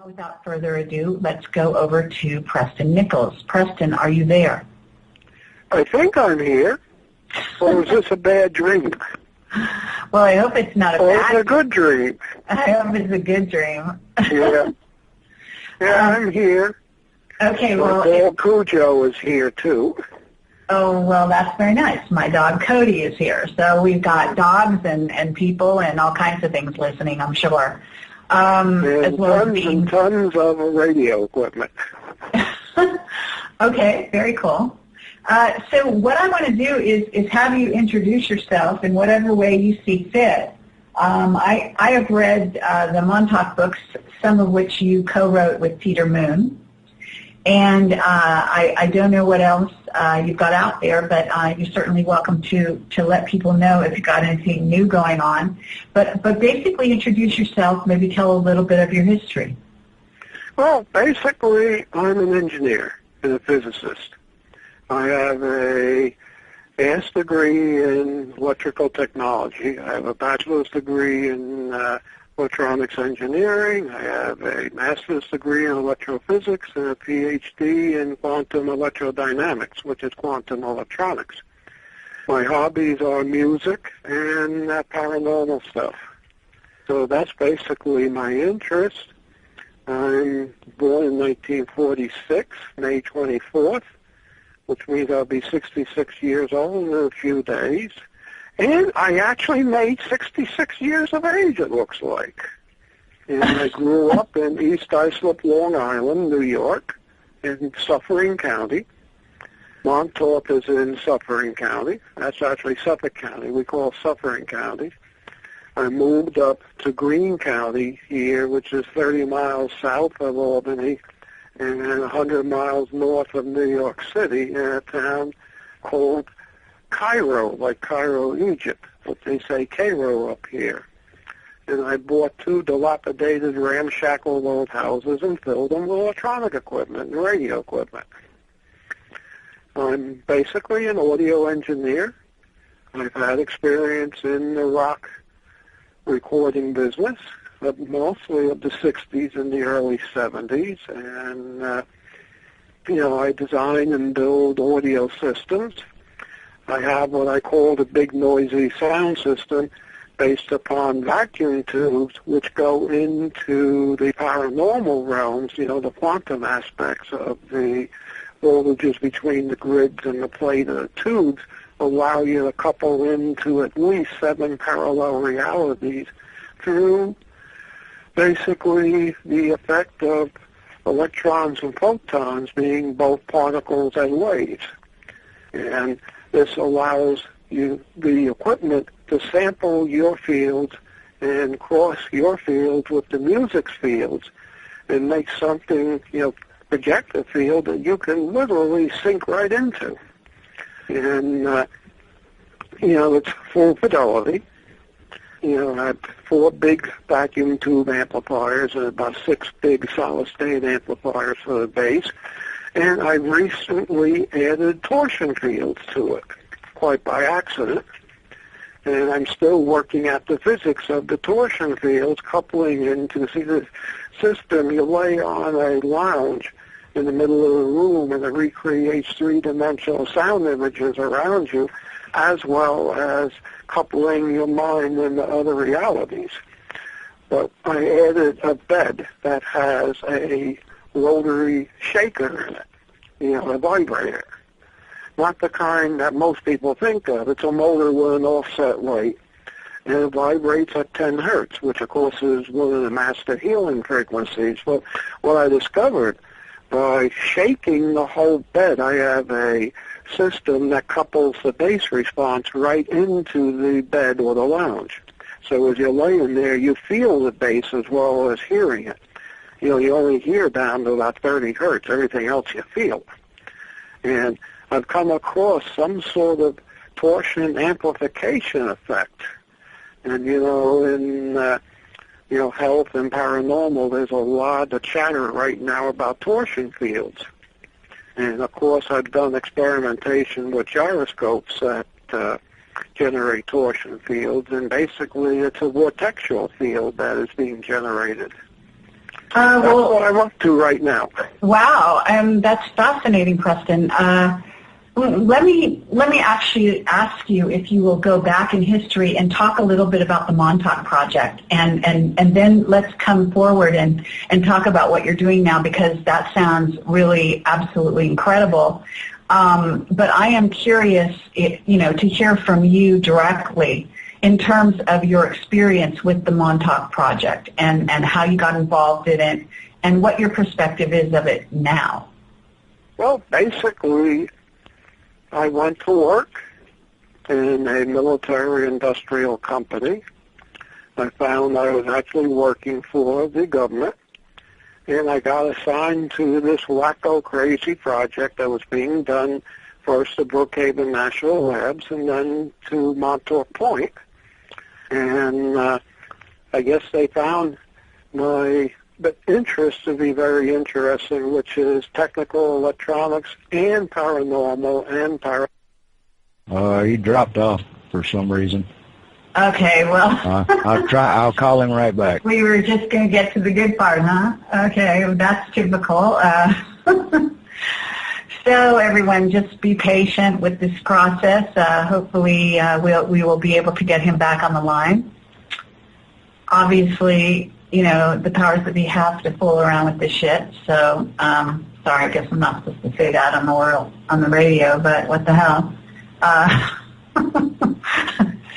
Without further ado, let's go over to Preston Nichols. Preston, are you there? I think I'm here. Or is this a bad dream? Well, I hope it's not a bad dream. It's a good dream. I hope it's a good dream. Yeah. Yeah, I'm here. Okay, well... dog Cujo is here, too. Oh, well, that's very nice. My dog Cody is here. So we've got dogs and people and all kinds of things listening, I'm sure. As well and tons of radio equipment. Okay, very cool. So what I want to do is have you introduce yourself in whatever way you see fit. I have read the Montauk books, some of which you co-wrote with Peter Moon. And I don't know what else you've got out there, but you're certainly welcome to let people know if you've got anything new going on. But basically introduce yourself, maybe tell a little bit of your history. Well, basically, I'm an engineer and a physicist. I have a master's degree in electrical technology. I have a bachelor's degree in electronics engineering. I have a master's degree in electrophysics and a PhD in quantum electrodynamics, which is quantum electronics. My hobbies are music and paranormal stuff. So that's basically my interest. I'm born in 1946, May 24th, which means I'll be 66 years old in a few days. And I actually made 66 years of age, it looks like. And I grew up in East Islip, Long Island, New York, in Suffering County. Montauk is in Suffering County. That's actually Suffolk County. We call Suffering County. I moved up to Greene County here, which is 30 miles south of Albany and 100 miles north of New York City, in a town called Cairo, like Cairo, Egypt, but they say Cairo up here. And I bought 2 dilapidated, ramshackle old houses and filled them with electronic equipment and radio equipment. I'm basically an audio engineer. I've had experience in the rock recording business, mostly of the 60s and the early 70s, and, I design and build audio systems. I have what I call the big noisy sound system based upon vacuum tubes, which go into the paranormal realms, the quantum aspects of the voltages between the grids and the plate of the tubes allow you to couple into at least 7 parallel realities through basically the effect of electrons and photons being both particles and waves. And this allows you, the equipment, to sample your fields and cross your fields with the music's fields and make something, project a field that you can literally sink right into. And, it's full fidelity. I have 4 big vacuum tube amplifiers and about 6 big solid-state amplifiers for the bass. And I recently added torsion fields to it, quite by accident. And I'm still working at the physics of the torsion fields, coupling into the system. You lay on a lounge in the middle of the room, and it recreates 3-dimensional sound images around you, as well as coupling your mind into other realities. But I added a bed that has a rotary shaker in it, a vibrator. Not the kind that most people think of. It's a motor with an offset weight, and it vibrates at 10 hertz, which of course is one of the master healing frequencies. But what I discovered, by shaking the whole bed, I have a system that couples the bass response right into the bed or the lounge. So as you're laying there, you feel the bass as well as hearing it. You only hear down to about 30 hertz. Everything else you feel. And I've come across some sort of torsion amplification effect. And, in health and paranormal, there's a lot of chatter right now about torsion fields. And, of course, I've done experimentation with gyroscopes that generate torsion fields, and basically it's a vortexual field that is being generated. That's what I'm up to right now. Wow, that's fascinating, Preston. Let me actually ask you if you will go back in history and talk a little bit about the Montauk project, and then let's come forward and talk about what you're doing now, because that sounds really absolutely incredible. But I am curious, to hear from you directly in terms of your experience with the Montauk project and how you got involved in it and what your perspective is of it now. Well, basically, I went to work in a military-industrial company. I found I was actually working for the government, and I got assigned to this wacko crazy project that was being done first at Brookhaven National Labs and then to Montauk Point. And I guess they found my interest to be very interesting, which is technical electronics and paranormal and He dropped off for some reason. Okay, well. I'll call him right back. We were just going to get to the good part, huh? Okay, well, that's typical. So everyone, just be patient with this process. Hopefully we will be able to get him back on the line. Obviously, the powers that be have to fool around with this shit. So, sorry, I guess I'm not supposed to say that on the radio, but what the hell.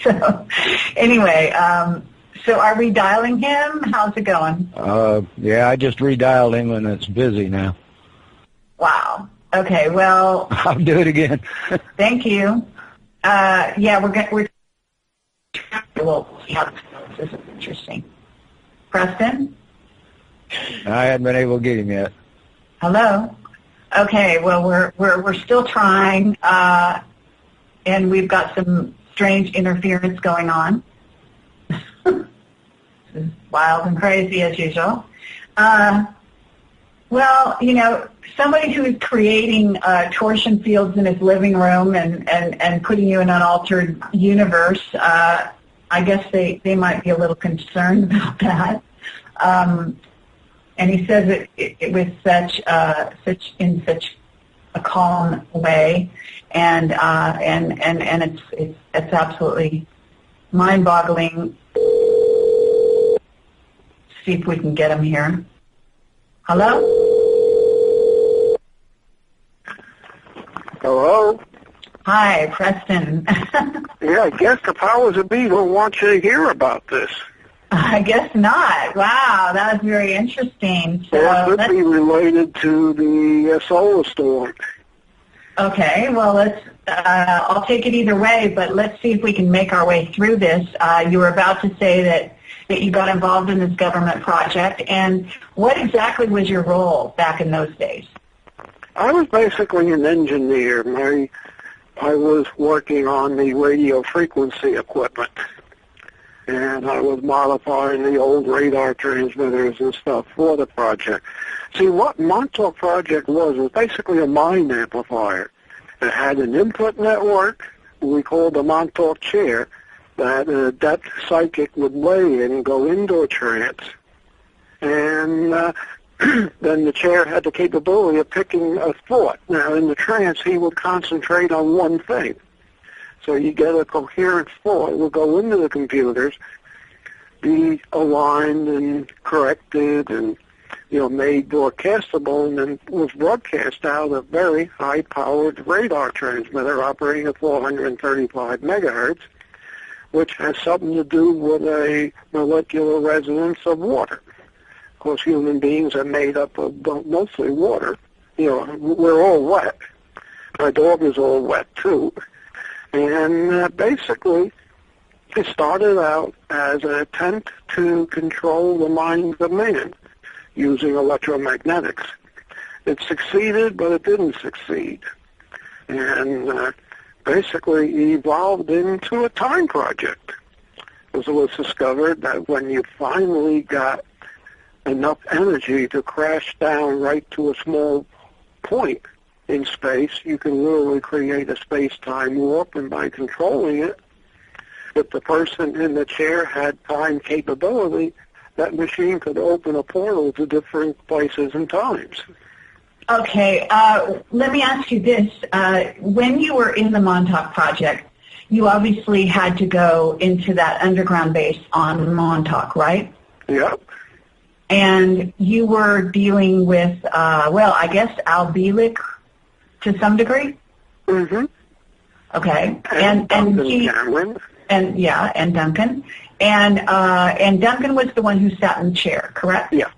So, anyway, so are we dialing him? How's it going? Yeah, I just redialed him and it's busy now. Wow. Okay, well. I'll do it again. Thank you. Yeah, we'll see how this is interesting. Preston? I haven't been able to get him yet. Hello? Okay, well, we're still trying, and we've got some strange interference going on. This is wild and crazy as usual. Well, somebody who is creating torsion fields in his living room and putting you in an altered universe, I guess they might be a little concerned about that. And he says it with such a calm way, and it's absolutely mind-boggling. See if we can get him here. Hello? Hello? Hi, Preston. Yeah, I guess the powers that be don't want you to hear about this. I guess not. Wow, that was very interesting. So it could be related to the solar storm. Okay, well, I'll take it either way, but let's see if we can make our way through this. You were about to say that you got involved in this government project, and what exactly was your role back in those days? I was basically an engineer. I was working on the radio frequency equipment, and I was modifying the old radar transmitters and stuff for the project. See, what Montauk project was basically a mind amplifier. It had an input network we called the Montauk chair that a deaf psychic would lay in and go into a trance, and then the chair had the capability of picking a thought. Now, in the trance, he would concentrate on one thing. So you get a coherent thought, will go into the computers, be aligned and corrected and, made broadcastable, and then was broadcast out of a very high-powered radar transmitter operating at 435 megahertz, which has something to do with a molecular resonance of water. Of course, human beings are made up of mostly water. We're all wet. My dog is all wet, too. And basically, it started out as an attempt to control the mind of man using electromagnetics. It succeeded, but it didn't succeed. And basically evolved into a time project. Because it was discovered that when you finally got enough energy to crash down right to a small point in space, you can literally create a space-time warp, and by controlling it, if the person in the chair had time capability, that machine could open a portal to different places and times. Okay, let me ask you this. When you were in the Montauk project, you obviously had to go into that underground base on Montauk, right? Yep. And you were dealing with, well, I guess Albelik to some degree? Mm-hmm. Okay. And Cameron. And Duncan. And Duncan was the one who sat in the chair, correct? Yeah.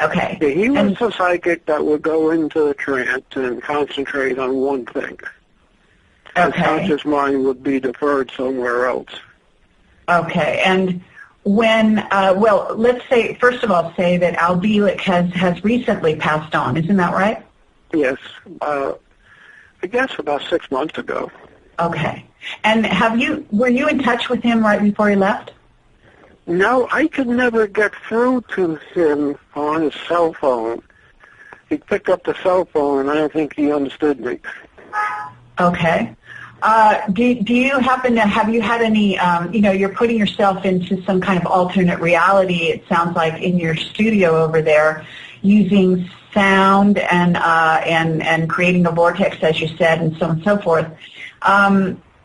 Okay. Yeah, he was the psychic that would go into the trance and concentrate on one thing. Okay. His conscious mind would be deferred somewhere else. Okay. And when, well, let's say, first of all, say that Albelik has recently passed on. Isn't that right? Yes. I guess about 6 months ago. Okay. And were you in touch with him right before he left? No, I could never get through to him on his cell phone. He picked up the cell phone, and I don't think he understood me. Okay. Do you happen to, have you had any, you're putting yourself into some kind of alternate reality, it sounds like, in your studio over there, using sound and creating a vortex, as you said, and so on and so forth.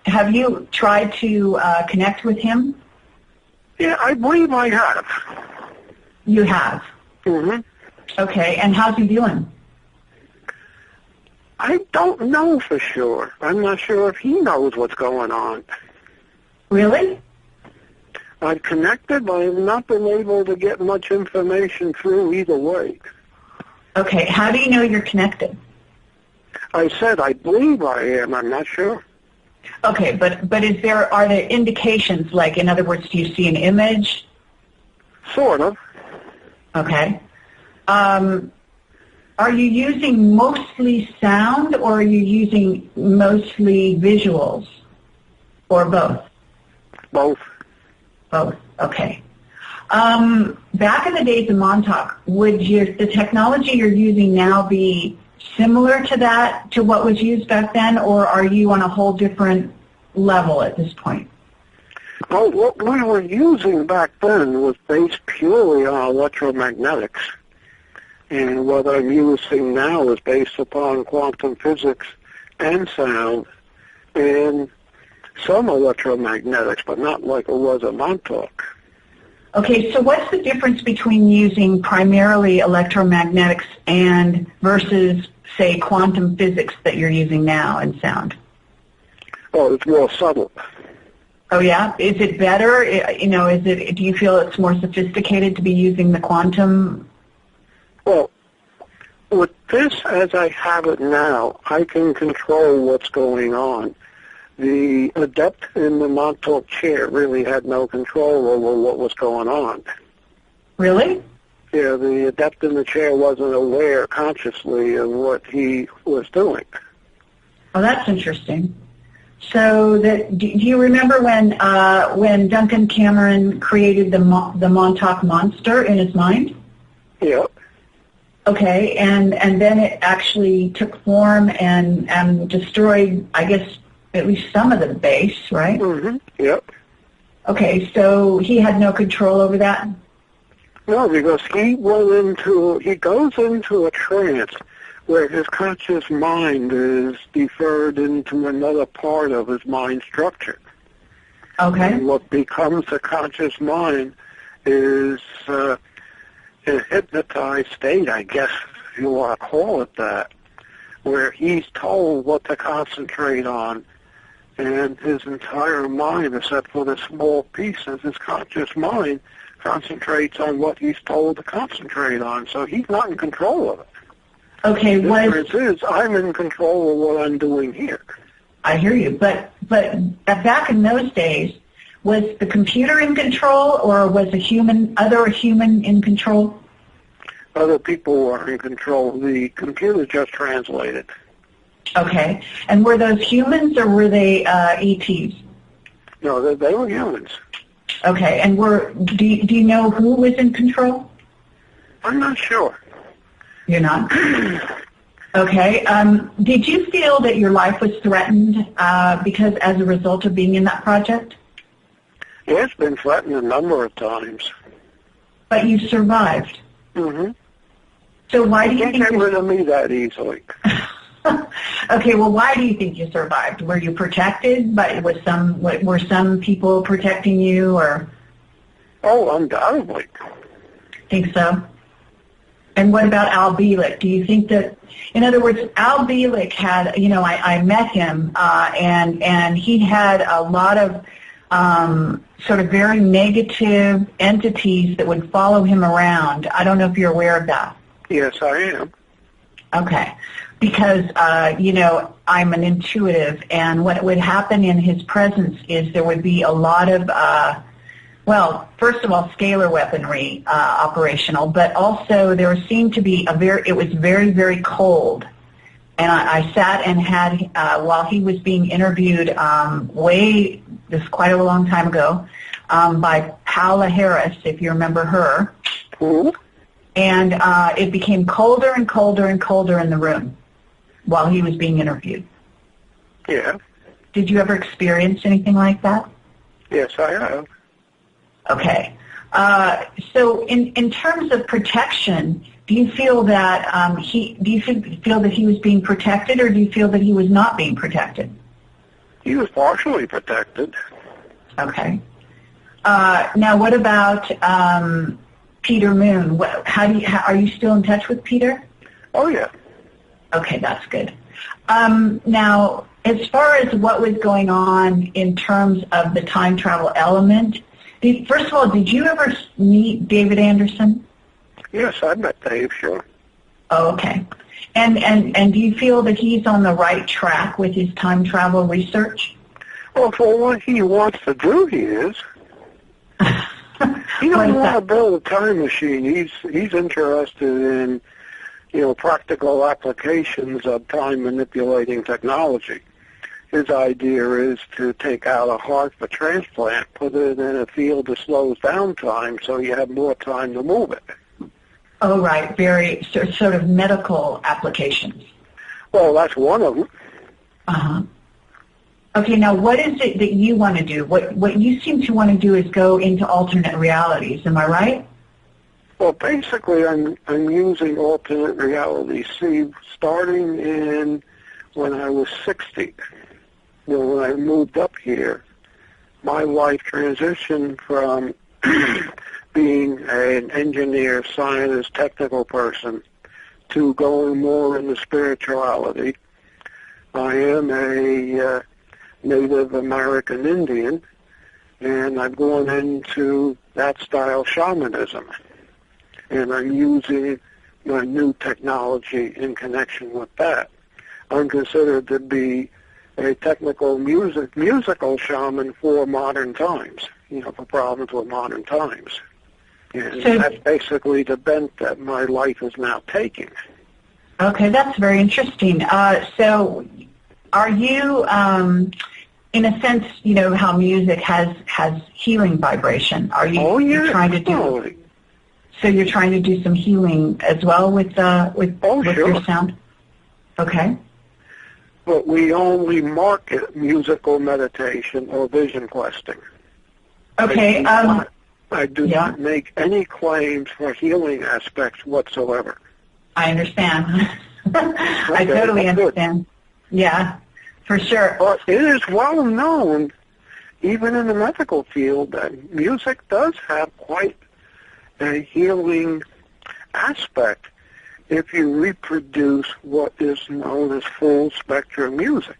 Have you tried to connect with him? Yeah, I believe I have. You have? Mm-hmm. Okay, and how's he doing? I don't know for sure. I'm not sure if he knows what's going on. Really? I've connected, but I've not been able to get much information through either way. Okay, how do you know you're connected? I said I believe I am. I'm not sure. Okay, but are there indications, like, in other words, do you see an image? Sort of. Okay. Are you using mostly sound, or are you using mostly visuals, or both? Both. Both, okay. Back in the days of Montauk, would the technology you're using now be similar to that, to what was used back then, or are you on a whole different level at this point? Well, what we were using back then was based purely on electromagnetics. And what I'm using now is based upon quantum physics and sound and some electromagnetics, but not like it was at Montauk. Okay, so what's the difference between using primarily electromagnetics and versus, say, quantum physics that you're using now in sound? Oh, it's more subtle. Oh, yeah? Is it better? Do you feel it's more sophisticated to be using the quantum? Well, with this as I have it now, I can control what's going on. The adept in the Montauk chair really had no control over what was going on. Really? Yeah, the adept in the chair wasn't aware consciously of what he was doing. Oh, that's interesting. So, do you remember when Duncan Cameron created the Montauk monster in his mind? Yep. Okay, and then it actually took form and destroyed, I guess, at least some of the base, right? Mm-hmm. Yep. Okay, so he had no control over that? No, because he goes into a trance where his conscious mind is deferred into another part of his mind structure. Okay. And what becomes the conscious mind is a hypnotized state, I guess if you want to call it that, where he's told what to concentrate on, and his entire mind, except for the small pieces, his conscious mind concentrates on what he's told to concentrate on. So he's not in control of it. Okay, the difference is I'm in control of what I'm doing here. I hear you, but back in those days, was the computer in control, or was other human in control? Other people were in control. The computer just translated. Okay, and were those humans or were they ETs? No, they were humans. Okay, and do you know who was in control? I'm not sure. You're not? Okay. Did you feel that your life was threatened because as a result of being in that project? Yeah, it's been threatened a number of times. but you survived. Mm-hmm. So why do you Can't think get rid of me that easily. Okay, well, why do you think you survived? Were you protected? Were some people protecting you, or? Oh, undoubtedly. Think so? And what about Al Bielek? Do you think that, in other words, Al Bielek had, I met him, and he had a lot of sort of very negative entities that would follow him around. I don't know if you're aware of that. Yes, I am. Okay. Because, I'm an intuitive, and what would happen in his presence is there would be a lot of, first of all, scalar weaponry operational, but also there seemed to be it was very, very cold. And I sat and had, while he was being interviewed this is quite a long time ago, by Paola Harris, if you remember her. Mm-hmm. And it became colder and colder and colder in the room while he was being interviewed. Yeah. Did you ever experience anything like that? Yes, I have. Okay. So in terms of protection, do you feel that feel that he was being protected, or do you feel that he was not being protected? He was partially protected. Okay. Now, what about Peter Moon? Are you still in touch with Peter? Oh, yeah. Okay, that's good. Now, as far as what was going on in terms of the time travel element, first of all, did you ever meet David Anderson? Yes, I met Dave, sure. Oh, okay. And do you feel that he's on the right track with his time travel research? Well, for what he wants to do, he is. He doesn't want to build a time machine. He's interested in, practical applications of time manipulating technology. His idea is to take out a heart for transplant, put it in a field that slows down time so you have more time to move it. Oh, right. Very sort of medical applications. Well, that's one of them. Uh-huh. Okay, now what is it that you want to do? What you seem to want to do is go into alternate realities. Am I right? Well, basically, I'm using alternate realities. See, starting in when I was 60, when I moved up here, my life transitioned from being an engineer, scientist, technical person to going more into spirituality. I am a Native American Indian, and I've gone into that style shamanism. And I'm using my new technology in connection with that. I'm considered to be a technical musical shaman for modern times, for problems with modern times. And that's basically the bent that my life is now taking. Okay, that's very interesting. So are you, in a sense, how music has healing vibration? Are you, oh, yeah, trying to do? So you're trying to do some healing as well with sure. your sound? Okay. But we only market musical meditation or vision questing. Okay. I do not make any claims for healing aspects whatsoever. I understand. I totally understand. Yeah, for sure. But it is well known, even in the medical field, that music does have quite a healing aspect if you reproduce what is known as full spectrum music.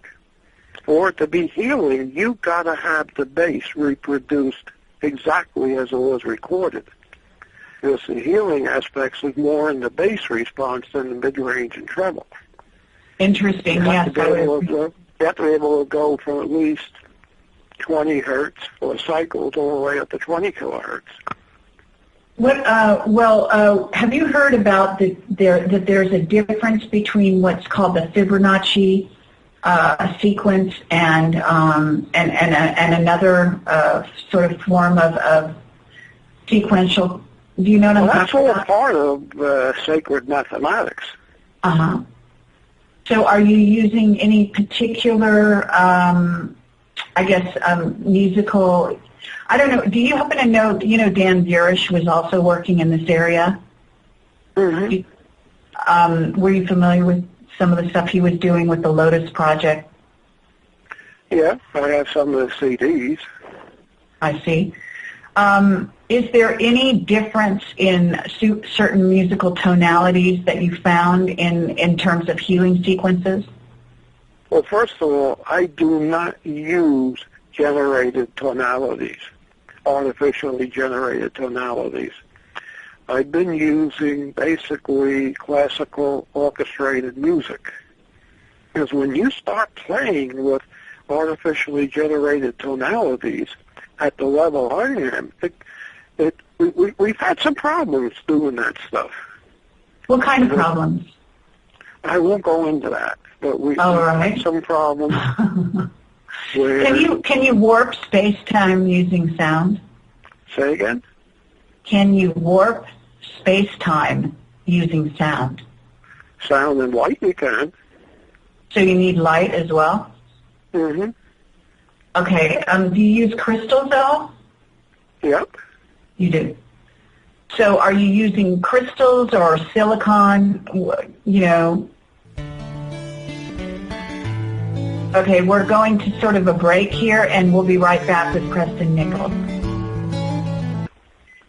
For it to be healing, you've got to have the bass reproduced exactly as it was recorded. Because the healing aspects is more in the bass response than the mid-range and treble. Interesting, yes. You have to be able to go from at least 20 hertz for cycles all the way up to 20 kilohertz. Have you heard about that there's a difference between what's called the Fibonacci sequence and another sort of form of sequential? Do you know what I'm talking about? That's all part of sacred mathematics. Uh-huh. So are you using any particular, musical I don't know. Do you happen to know, Dan Zirish was also working in this area? Mm-hmm. Were you familiar with some of the stuff he was doing with the Lotus Project? Yeah, I have some of the CDs. I see. Is there any difference in certain musical tonalities that you found in terms of healing sequences? Well, first of all, I do not use generated tonalities, artificially generated tonalities. I've been using basically classical orchestrated music. Because when you start playing with artificially generated tonalities at the level I am, we've had some problems doing that stuff. What kind of problems? I won't go into that, but we've had some problems. Can you warp space-time using sound? Say again? Can you warp space-time using sound? Sound and light you can. So you need light as well? Mm-hmm. Okay. Do you use crystals at all? Yep. You do. So are you using crystals or silicon, Okay, we're going to sort of a break here, and we'll be right back with Preston Nichols.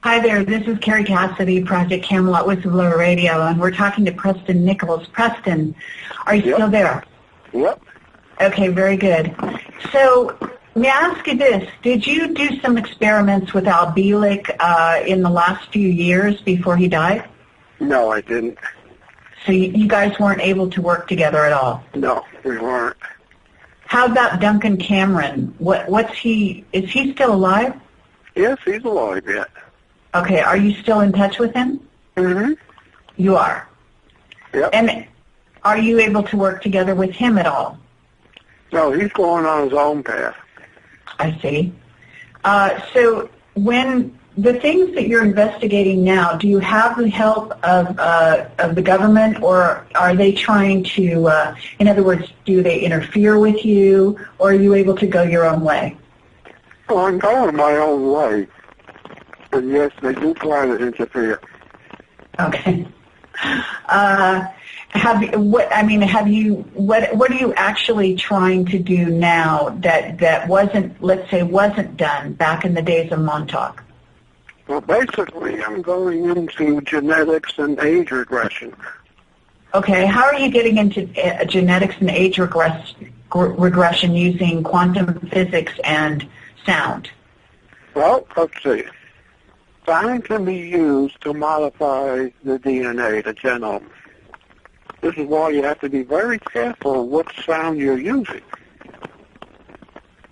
Hi there, this is Carrie Cassidy, Project Camelot Whistleblower Radio, and we're talking to Preston Nichols. Preston, are you still there? Yep. Okay, very good. So may I ask you this? Did you do some experiments with Al Bielek in the last few years before he died? No, I didn't. So you guys weren't able to work together at all? No, we weren't. How about Duncan Cameron? Is he still alive? Yes, he's alive yet. Okay, are you still in touch with him? Mm-hmm. You are? Yep. And are you able to work together with him at all? No, he's going on his own path. I see. So when the things that you're investigating now, do you have the help of the government, or are they trying to, in other words, do they interfere with you, or are you able to go your own way? Well, I'm going my own way. And yes, they do try to interfere. Okay. What are you actually trying to do now that wasn't done back in the days of Montauk? Well, basically, I'm going into genetics and age regression. Okay. How are you getting into genetics and age regression using quantum physics and sound? Well, let's see. Sound can be used to modify the DNA, the genome. This is why you have to be very careful what sound you're using.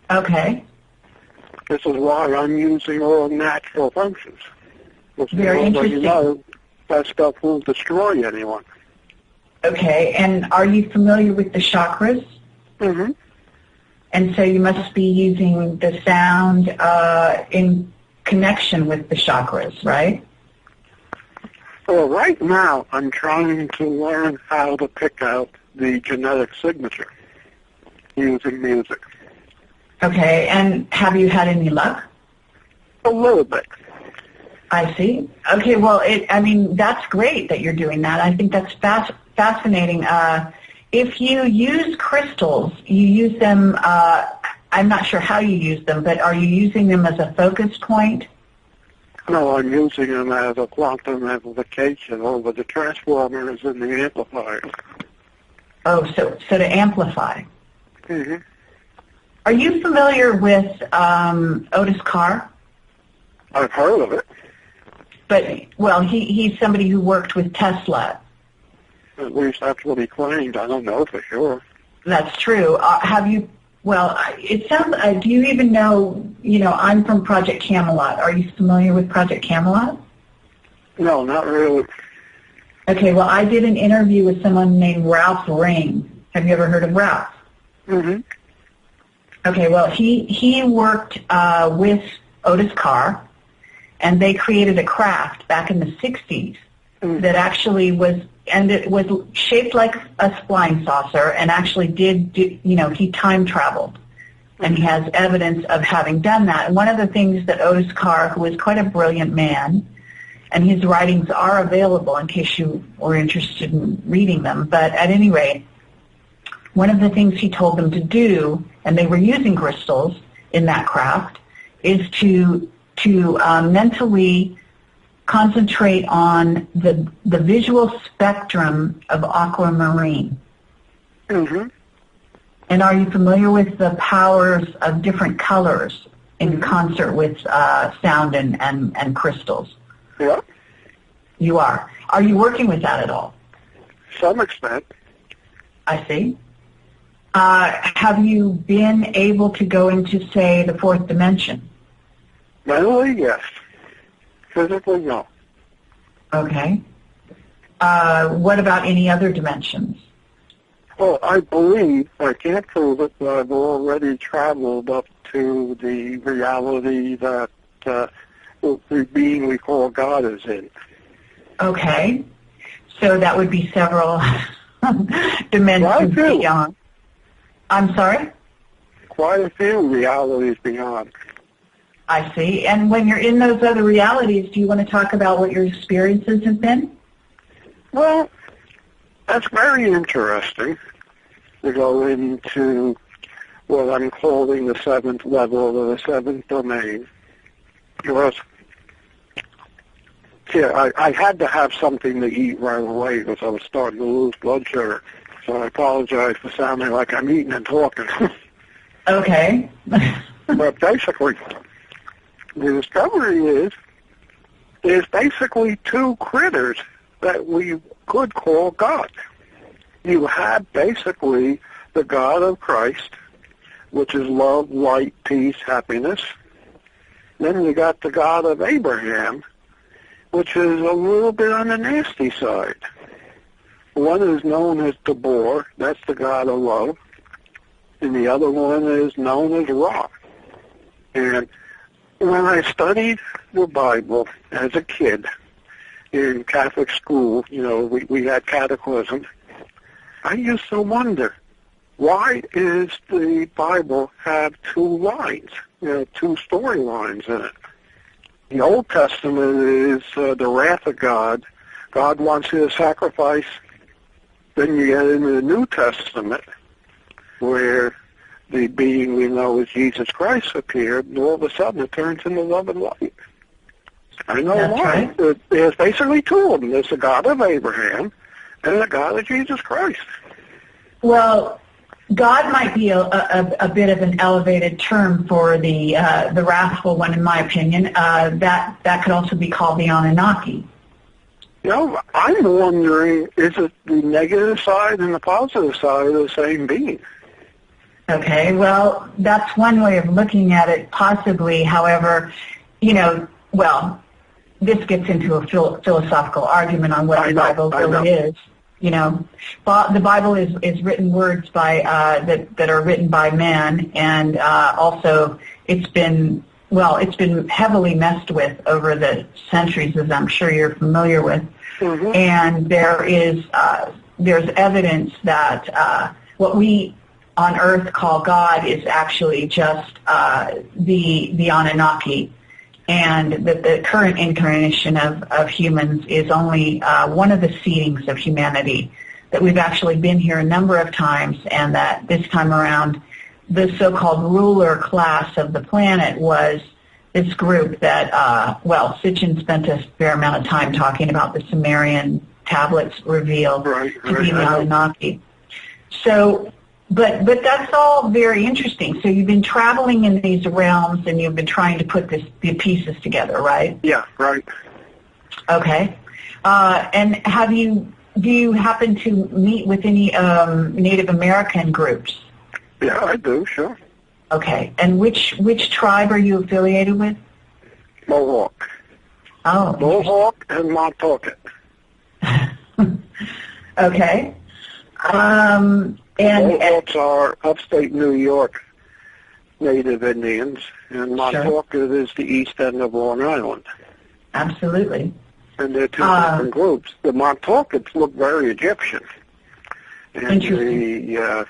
Okay. This is why I'm using all natural functions. Very interesting. You know, that stuff won't destroy anyone. Okay. And are you familiar with the chakras? Mm-hmm. And so you must be using the sound in connection with the chakras, right? Well, right now I'm trying to learn how to pick out the genetic signature using music. Okay, and have you had any luck? A little bit. I see. Okay, well, that's great that you're doing that. I think that's fascinating. If you use crystals, you use them, I'm not sure how you use them, but are you using them as a focus point? No, I'm using them as a quantum amplification over the transformers and the amplifiers. Oh, so to amplify. Mm-hmm. Are you familiar with Otis Carr? I've heard of it. But, well, he's somebody who worked with Tesla. At least that's what he claimed. I don't know for sure. That's true. Have you, well, it sounds, do you even know, I'm from Project Camelot. Are you familiar with Project Camelot? No, not really. Okay, well, I did an interview with someone named Ralph Ring. Have you ever heard of Ralph? Mm-hmm. Okay, well, he worked with Otis Carr, and they created a craft back in the 60s that actually was, and it was shaped like a flying saucer, and actually he time traveled and he has evidence of having done that. And one of the things that Otis Carr, who is quite a brilliant man, and his writings are available in case you were interested in reading them, but at any rate, one of the things he told them to do, and they were using crystals in that craft, is to mentally concentrate on the visual spectrum of aquamarine. Mm-hmm. And are you familiar with the powers of different colors in concert with sound and crystals? Yeah. You are. Are you working with that at all? Some extent. I see. Have you been able to go into, say, the fourth dimension? Mentally, yes. Physically, no. Okay. What about any other dimensions? Well, I believe, I can't prove it, but I've already traveled up to the reality that the being we call God is in. Okay. So that would be several dimensions beyond. I'm sorry? Quite a few realities beyond. I see. And when you're in those other realities, do you want to talk about what your experiences have been? Well, that's very interesting to go into what I'm calling the seventh level or the seventh domain. Because, I had to have something to eat right away because I was starting to lose blood sugar. So I apologize for sounding like I'm eating and talking. Okay. But basically, the discovery is there's basically two critters that we could call God. You have basically the God of Christ, which is love, light, peace, happiness. Then you got the God of Abraham, which is a little bit on the nasty side. One is known as Tabor, that's the God of love, and the other one is known as Ra. And when I studied the Bible as a kid in Catholic school, we had catechism, I used to wonder, why is the Bible have two lines, two storylines in it? The Old Testament is the wrath of God. God wants you to sacrifice. Then you get into the New Testament, where the being we know as Jesus Christ appeared, and all of a sudden it turns into love and light. I know That's why. Right. There's basically two of them. There's the God of Abraham and the God of Jesus Christ. Well, God might be a bit of an elevated term for the wrathful one, in my opinion. That could also be called the Anunnaki. I'm wondering, is it the negative side and the positive side of the same being? Okay, well, that's one way of looking at it, possibly. However, this gets into a philosophical argument on what the Bible really is. The Bible is written words by that are written by man, and also it's been heavily messed with over the centuries, as I'm sure you're familiar with. Mm-hmm. And there's evidence that what we on Earth call God is actually just the Anunnaki, and that the current incarnation of humans is only one of the seedings of humanity, that we've actually been here a number of times, and that this time around the so-called ruler class of the planet was this group that, Sitchin spent a fair amount of time talking about the Sumerian tablets revealed to be the Anunnaki. So, but that's all very interesting. So you've been traveling in these realms, and you've been trying to put the pieces together, right? Yeah, right. Okay. And do you happen to meet with any Native American groups? Yeah, I do, sure. Okay. And which tribe are you affiliated with? Mohawk. Oh. Mohawk and Montauk. Okay. Mohawks are upstate New York Native Indians, and Montauk is the east end of Long Island. Absolutely. And they're two different groups. The Montaukets look very Egyptian, and the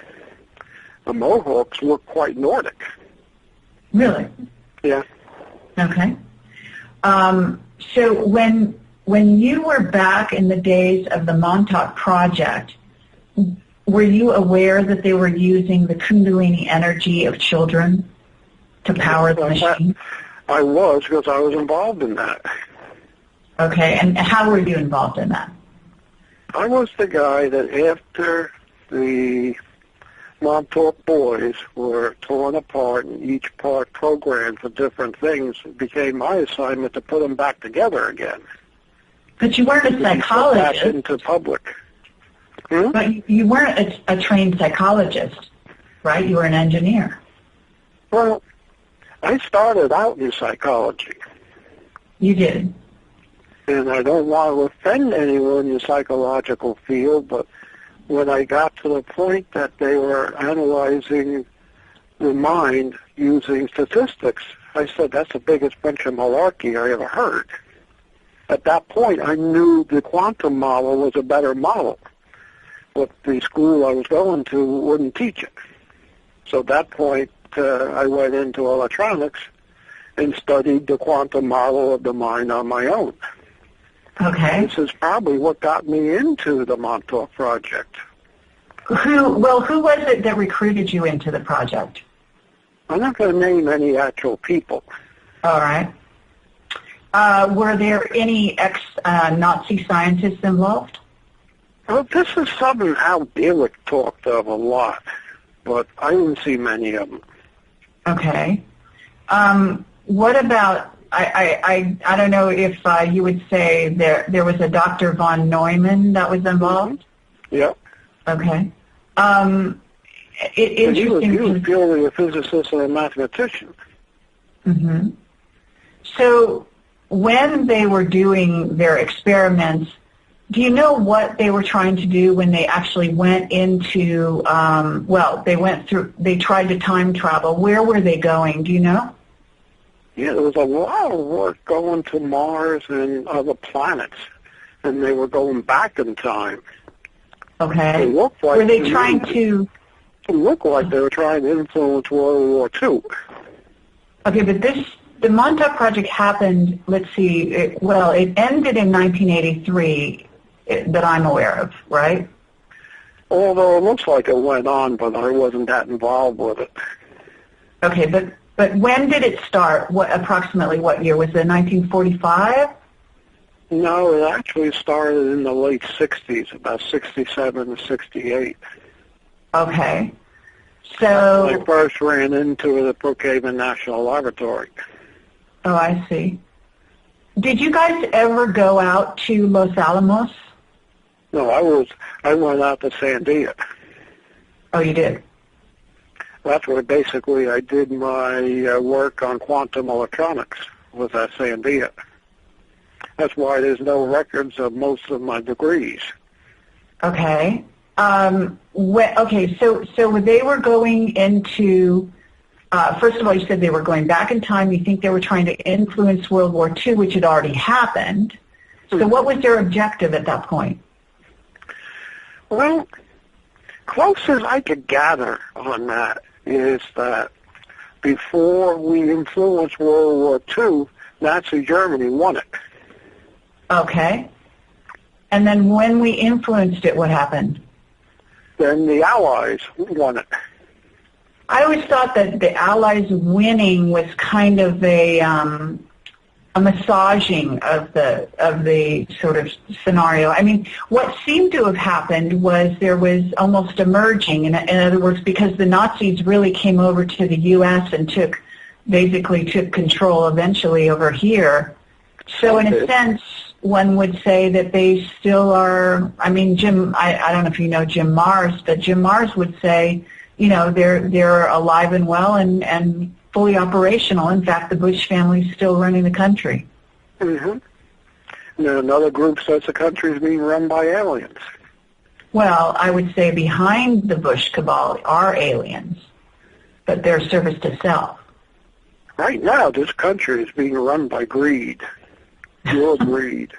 Mohawks look quite Nordic. Really? Yeah. Okay. So when you were back in the days of the Montauk project, were you aware that they were using the Kundalini energy of children to power the machine? I was, because I was involved in that. Okay, and how were you involved in that? I was the guy that after the Montauk boys were torn apart and each part programmed for different things, it became my assignment to put them back together again. But you weren't a psychologist. Back into public. But you weren't a trained psychologist, right? You were an engineer. Well, I started out in psychology. You did. And I don't want to offend anyone in the psychological field, but when I got to the point that they were analyzing the mind using statistics, I said, that's the biggest bunch of malarkey I ever heard. At that point, I knew the quantum model was a better model, but the school I was going to wouldn't teach it. So at that point, I went into electronics and studied the quantum model of the mind on my own. Okay. This is probably what got me into the Montauk project. Who was it that recruited you into the project? I'm not going to name any actual people. All right. Were there any ex-Nazi scientists involved? Well, this is something Al Bielek talked of a lot, but I didn't see many of them. Okay. What about, I don't know if you would say there was a Dr. von Neumann that was involved? Yep. Okay. He was purely a physicist and a mathematician. Mm-hmm. So when they were doing their experiments, do you know what they were trying to do when they actually went into, they tried to time travel. Where were they going? Do you know? Yeah, there was a lot of work going to Mars and other planets, and they were going back in time. Okay. It looked like were they trying to... It looked like they were trying to influence World War II. Okay, but the Montauk project happened, let's see, it ended in 1983 that I'm aware of, right? Although it looks like it went on, but I wasn't that involved with it. Okay, but when did it start? Approximately what year? Was it 1945? No, it actually started in the late 60s, about 67 to 68. Okay. So I first ran into the Brookhaven National Laboratory. Oh, I see. Did you guys ever go out to Los Alamos? No, I went out to Sandia. Oh, you did? That's where basically I did my work on quantum electronics, was at Sandia. That's why there's no records of most of my degrees. Okay. So they were going into, first of all, you said they were going back in time. You think they were trying to influence World War II, which had already happened. So what was their objective at that point? Well, close as I could gather on that is that before we influenced World War II, Nazi Germany won it. Okay. And then when we influenced it, what happened? Then the Allies won it. I always thought that the Allies winning was kind of a massaging of the sort of scenario. I mean, what seemed to have happened was there was almost a merging. In other words, because the Nazis really came over to the U.S. and took control eventually over here. So in a sense, one would say that they still are, I mean, I don't know if you know Jim Marrs, but Jim Marrs would say, they're alive and well and fully operational. In fact, the Bush family is still running the country. Mm-hmm. And then another group says the country is being run by aliens. Well, I would say behind the Bush cabal are aliens, but they're service to self. Right now, this country is being run by greed. Pure greed.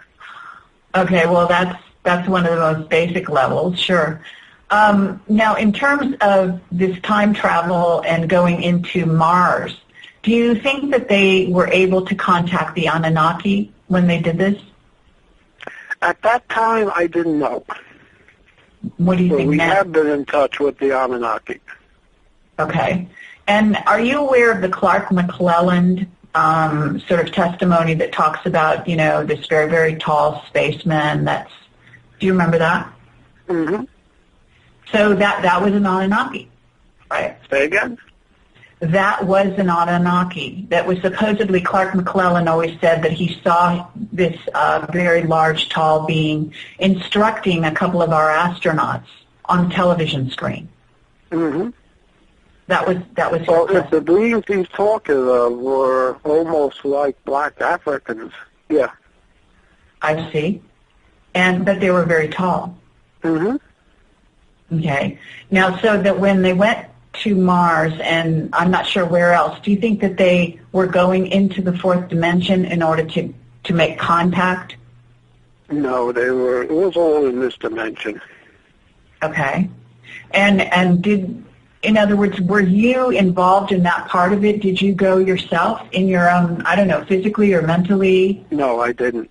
Okay, well, that's one of the most basic levels, sure. Now, in terms of this time travel and going into Mars, Do you think that they were able to contact the Anunnaki when they did this? At that time, I didn't know. What do you think we now? have been in touch with the Anunnaki. Okay. And are you aware of the Clark McClelland sort of testimony that talks about, you know, this very, very tall spaceman do you remember that? Mm-hmm. So that was an Anunnaki, right? Say again? That was an Anunnaki. That was supposedly Clark McClelland always said that he saw this very large, tall being instructing a couple of our astronauts on a television screen. Mm-hmm. That was. Well, if the beings he's talking of were almost like black Africans, yeah. I see. But they were very tall. Mm-hmm. Okay. Now, so that when they went to Mars, and I'm not sure where else, do you think that they were going into the fourth dimension in order to make contact? No, it was all in this dimension. Okay. And in other words, were you involved in that part of it? Did you go yourself in your own, I don't know, physically or mentally? No, I didn't.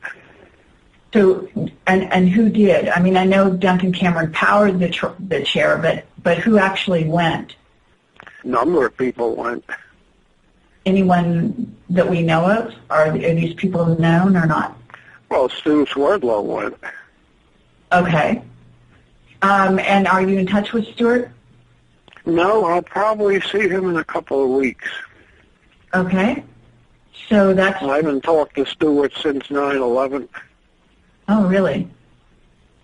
So, and who did? I mean, I know Duncan Cameron powered the chair, but who actually went? Number of people went. Anyone that we know of? Are these people known or not? Well, Stu Swerdlow went. Okay. And are you in touch with Stuart? No, I'll probably see him in a couple of weeks. Okay. So that's... I haven't talked to Stuart since 9/11. Oh, really?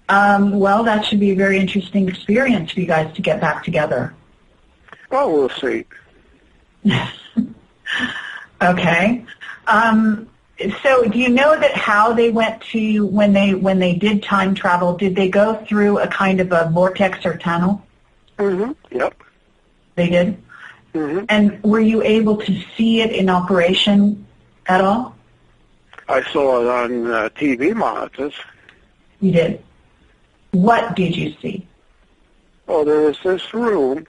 Well, that should be a very interesting experience for you guys to get back together. Well, we'll see. Okay. So do you know that how they went to, when they did time travel, did they go through a kind of a vortex or tunnel? Mm-hmm. Yep. They did? Mm-hmm. And were you able to see it in operation at all? I saw it on TV monitors. You did? What did you see? Oh, there was this room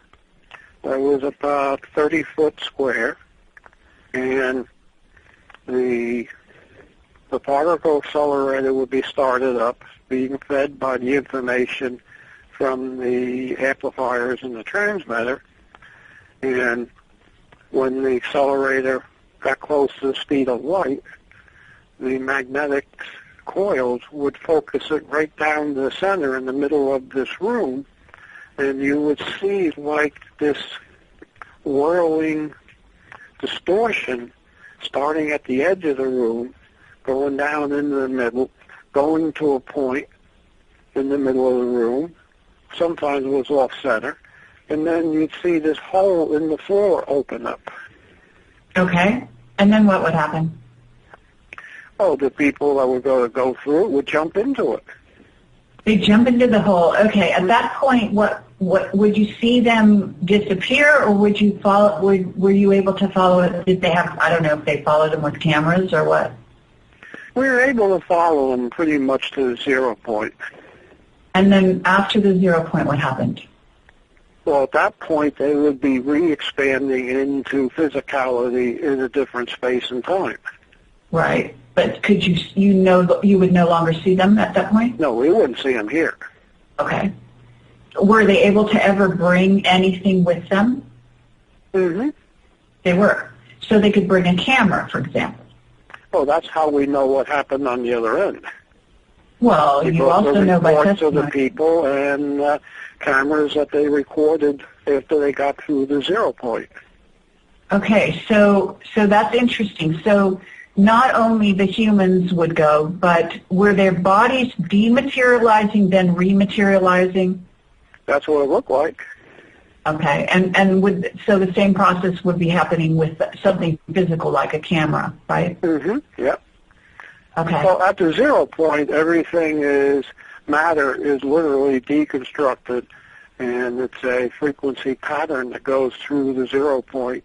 that was about 30 foot square, and the particle accelerator would be started up, being fed by the information from the amplifiers and the transmitter. And when the accelerator got close to the speed of light, the magnetic coils would focus it right down the center in the middle of this room, and you would see like this whirling distortion starting at the edge of the room, going down into the middle, going to a point in the middle of the room. Sometimes it was off-center. And then you'd see this hole in the floor open up. Okay. And then what would happen? Oh, the people that were going to go through it would jump into it. They jump into the hole. Okay. At that point, what would you see them disappear, or would you follow? Were you able to follow it? Did they have? I don't know if they followed them with cameras or what. We were able to follow them pretty much to the 0 point. And then after the 0 point, what happened? Well, at that point, they would be re-expanding into physicality in a different space and time. Right. But could you would no longer see them at that point? No, we wouldn't see them here. Okay. Were they able to ever bring anything with them? Mm-hmm. They were. So they could bring a camera, for example. Well, that's how we know what happened on the other end. Well, Because you also know by reports of testimony. the people and cameras that they recorded after they got through the 0 point. Okay, so that's interesting. So not only the humans would go, but were their bodies dematerializing then rematerializing? That's what it looked like. Okay, and so the same process would be happening with something physical like a camera, right? Mm-hmm. Yep. Okay. Well, at the 0 point, everything matter is literally deconstructed, and it's a frequency pattern that goes through the 0 point,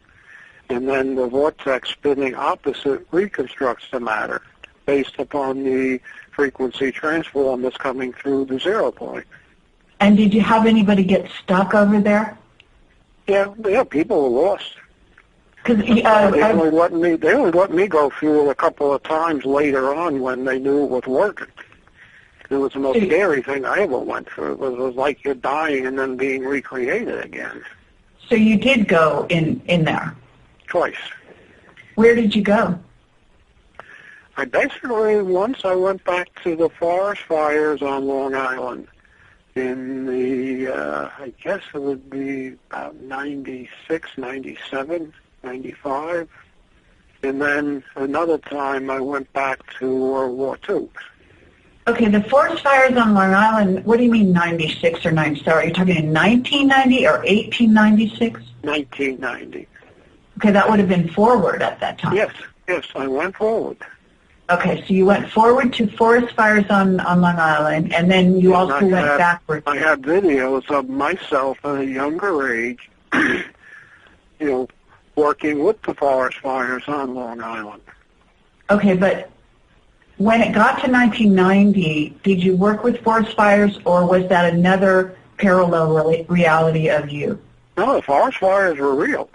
and then the vortex spinning opposite reconstructs the matter based upon the frequency transform that's coming through the 0 point. And did you have anybody get stuck over there? Yeah, people were lost. Because they only let me go through it a couple of times later on when they knew it was working. It was the most scary thing I ever went through. It was like you're dying and then being recreated again. So you did go in there? Twice. Where did you go? Once I went back to the forest fires on Long Island in the, I guess it would be about 96, 97, 95. And then another time I went back to World War II. Okay, the forest fires on Long Island, what do you mean 96 or 97? Are you talking in 1990 or 1896? 1990. Okay, that would have been forward at that time. Yes, I went forward. Okay, so you went forward to forest fires on Long Island, and then you also went backward. I had videos of myself at a younger age, working with the forest fires on Long Island. Okay, but when it got to 1990, did you work with forest fires, or was that another parallel reality of you? No, the forest fires were real.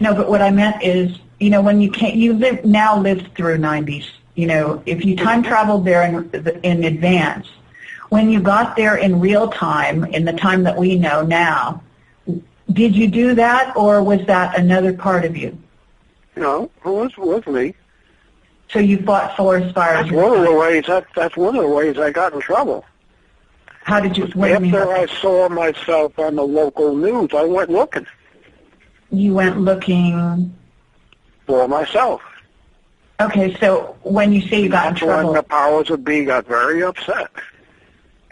No, but what I meant is, when you now lived through 90s. If you time traveled there in advance, when you got there in real time, in the time that we know now, did you do that, or was that another part of you? No, it was me. So you fought forest fires. That's one of the ways. That's one of the ways I got in trouble. How did you? After I saw myself on the local news, I went looking. You went looking for myself. Okay, so when you say you got in trouble... That's when the powers that be got very upset.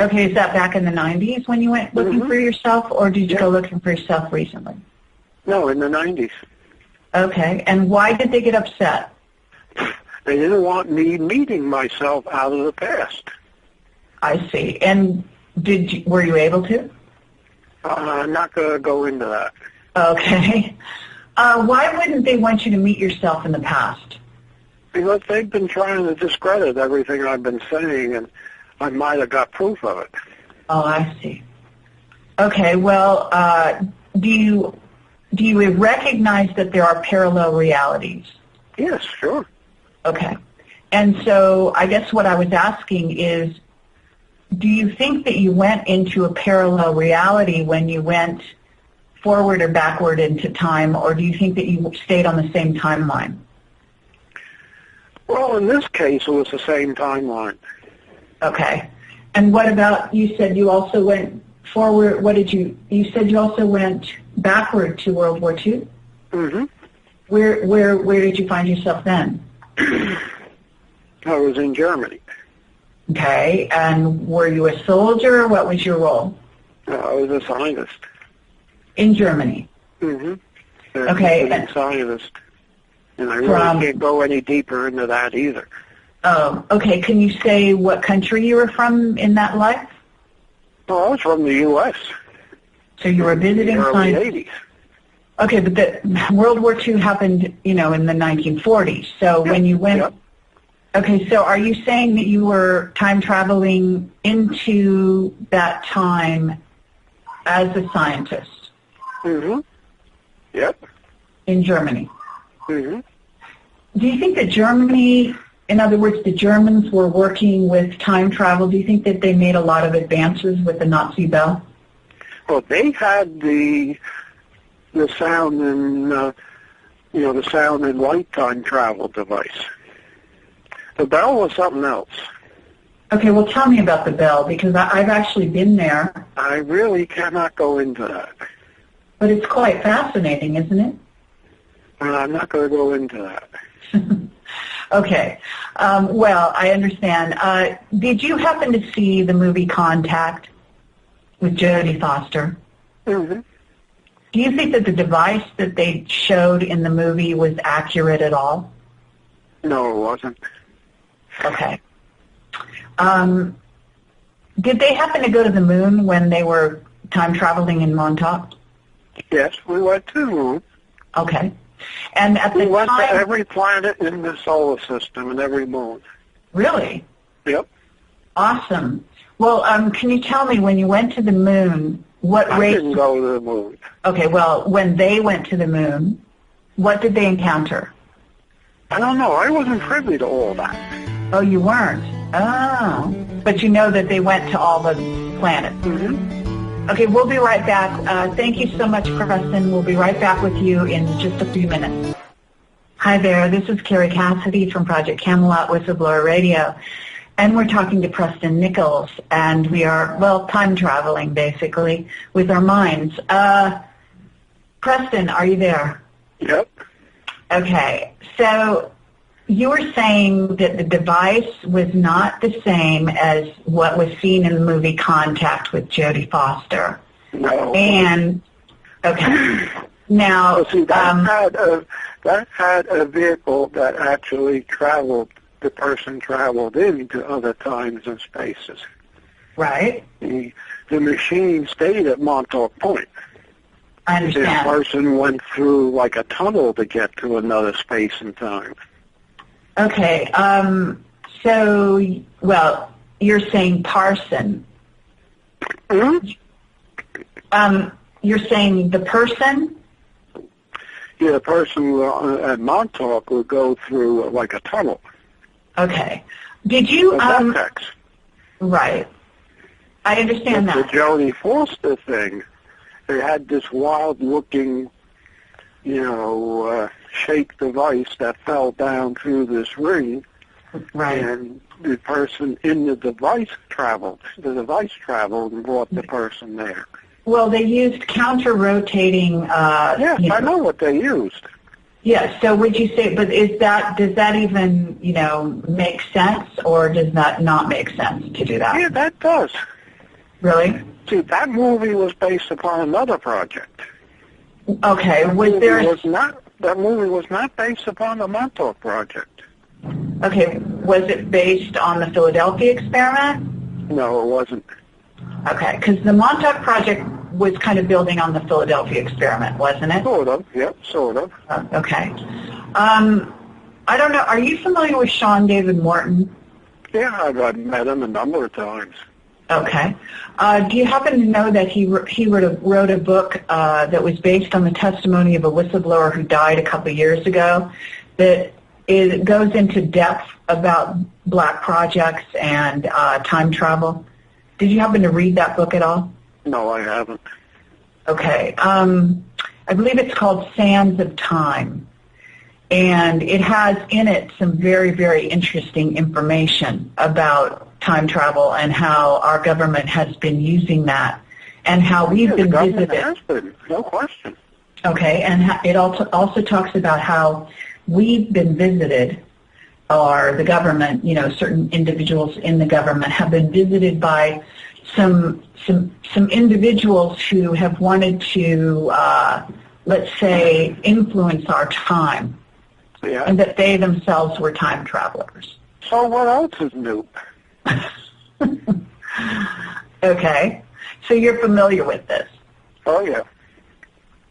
Okay, is that back in the 90s when you went looking for yourself, or did you go looking for yourself recently? No, in the 90s. Okay, and why did they get upset? They didn't want me meeting myself out of the past. I see. And were you able to? I'm not going to go into that. Okay. Why wouldn't they want you to meet yourself in the past? Because they've been trying to discredit everything I've been saying, and I might have got proof of it. Oh, I see. Okay, well, do you recognize that there are parallel realities? Yes, sure. Okay. And so I guess what I was asking is, do you think that you went into a parallel reality when you went forward or backward into time, or do you think that you stayed on the same timeline? Well, in this case, it was the same timeline. Okay. And what about, you said you also went forward, you said you also went backward to World War II? Mm-hmm. Where did you find yourself then? I was in Germany. Okay. And were you a soldier? What was your role? I was a scientist. In Germany? Mm-hmm. Okay. A scientist. And I really can't go any deeper into that either. Oh, okay. Can you say what country you were from in that life? Well, I was from the U.S. So you were visiting scientists. In the early 80s. Okay, but the World War II happened, in the 1940s. So when you went... Yep. Okay, so are you saying that you were time traveling into that time as a scientist? Mm-hmm. Yep. In Germany? Mm-hmm. Do you think that Germany, in other words, the Germans were working with time travel? Do you think that they made a lot of advances with the Nazi bell? Well, they had the sound and the sound and light time travel device. The bell was something else. Okay, well, tell me about the bell, because I've actually been there. I really cannot go into that. But it's quite fascinating, isn't it? I'm not going to go into that. Okay. Well, I understand. Did you happen to see the movie Contact with Jodie Foster? Mm-hmm. Do you think that the device that they showed in the movie was accurate at all? No, it wasn't. Okay. Did they happen to go to the moon when they were time traveling in Montauk? Yes, we went to the moon. Okay. And at the time... We went to every planet in the solar system and every moon. Really? Yep. Awesome. Well, can you tell me, when you went to the moon, what race... I didn't go to the moon. Okay, well, when they went to the moon, What did they encounter? I don't know. I wasn't privy to all that. Oh, you weren't? Oh. But you know that they went to all the planets. Mm-hmm. Okay, we'll be right back. Thank you so much, Preston. We'll be right back with you in just a few minutes. Hi there. This is Carrie Cassidy from Project Camelot Whistleblower Radio. And we're talking to Preston Nichols. And we are, well, time traveling, basically, with our minds. Preston, are you there? Yep. Okay. So you were saying that the device was not the same as what was seen in the movie Contact with Jodie Foster. No. And, okay. Now, well, see, that had a vehicle that actually traveled, the person traveled into other times and spaces. Right. The machine stayed at Montauk Point. I understand. This person went through like a tunnel to get to another space and time. Okay. So, well, you're saying Parson. Hmm? You're saying the person? Yeah, the person at Montauk would go through like a tunnel. Okay. Did you? A vortex. Right. I understand But that. the Jodie Foster thing, they had this wild-looking, shaped device that fell down through this ring, Right. and the person in the device traveled. The device traveled and brought the person there. Well, they used counter-rotating. Yes, I know what they used. Yes. So would you say? But does that even make sense, or does that not make sense to do that? Yeah, that does. Really? See, that movie was based upon another project. Okay. That movie was not based upon the Montauk project. Okay. Was it based on the Philadelphia experiment? No, it wasn't. Okay, because the Montauk project was kind of building on the Philadelphia experiment, wasn't it? Sort of, yep, sort of. Okay. I don't know. Are you familiar with Sean David Morton? Yeah, I've met him a number of times. Okay. Do you happen to know that he wrote a book that was based on the testimony of a whistleblower who died a couple of years ago that goes into depth about black projects and time travel? Did you happen to read that book at all? No, I haven't. Okay. I believe it's called Sands of Time. And it has in it some very, very interesting information about time travel and how our government has been using that and how we've been visited. Has been, no question. Okay, and it also talks about how we've been visited, or the government, certain individuals in the government have been visited by some individuals who have wanted to, let's say, influence our time, Yeah. and that they themselves were time travelers. So what else is new? Okay, so you're familiar with this. Oh, yeah.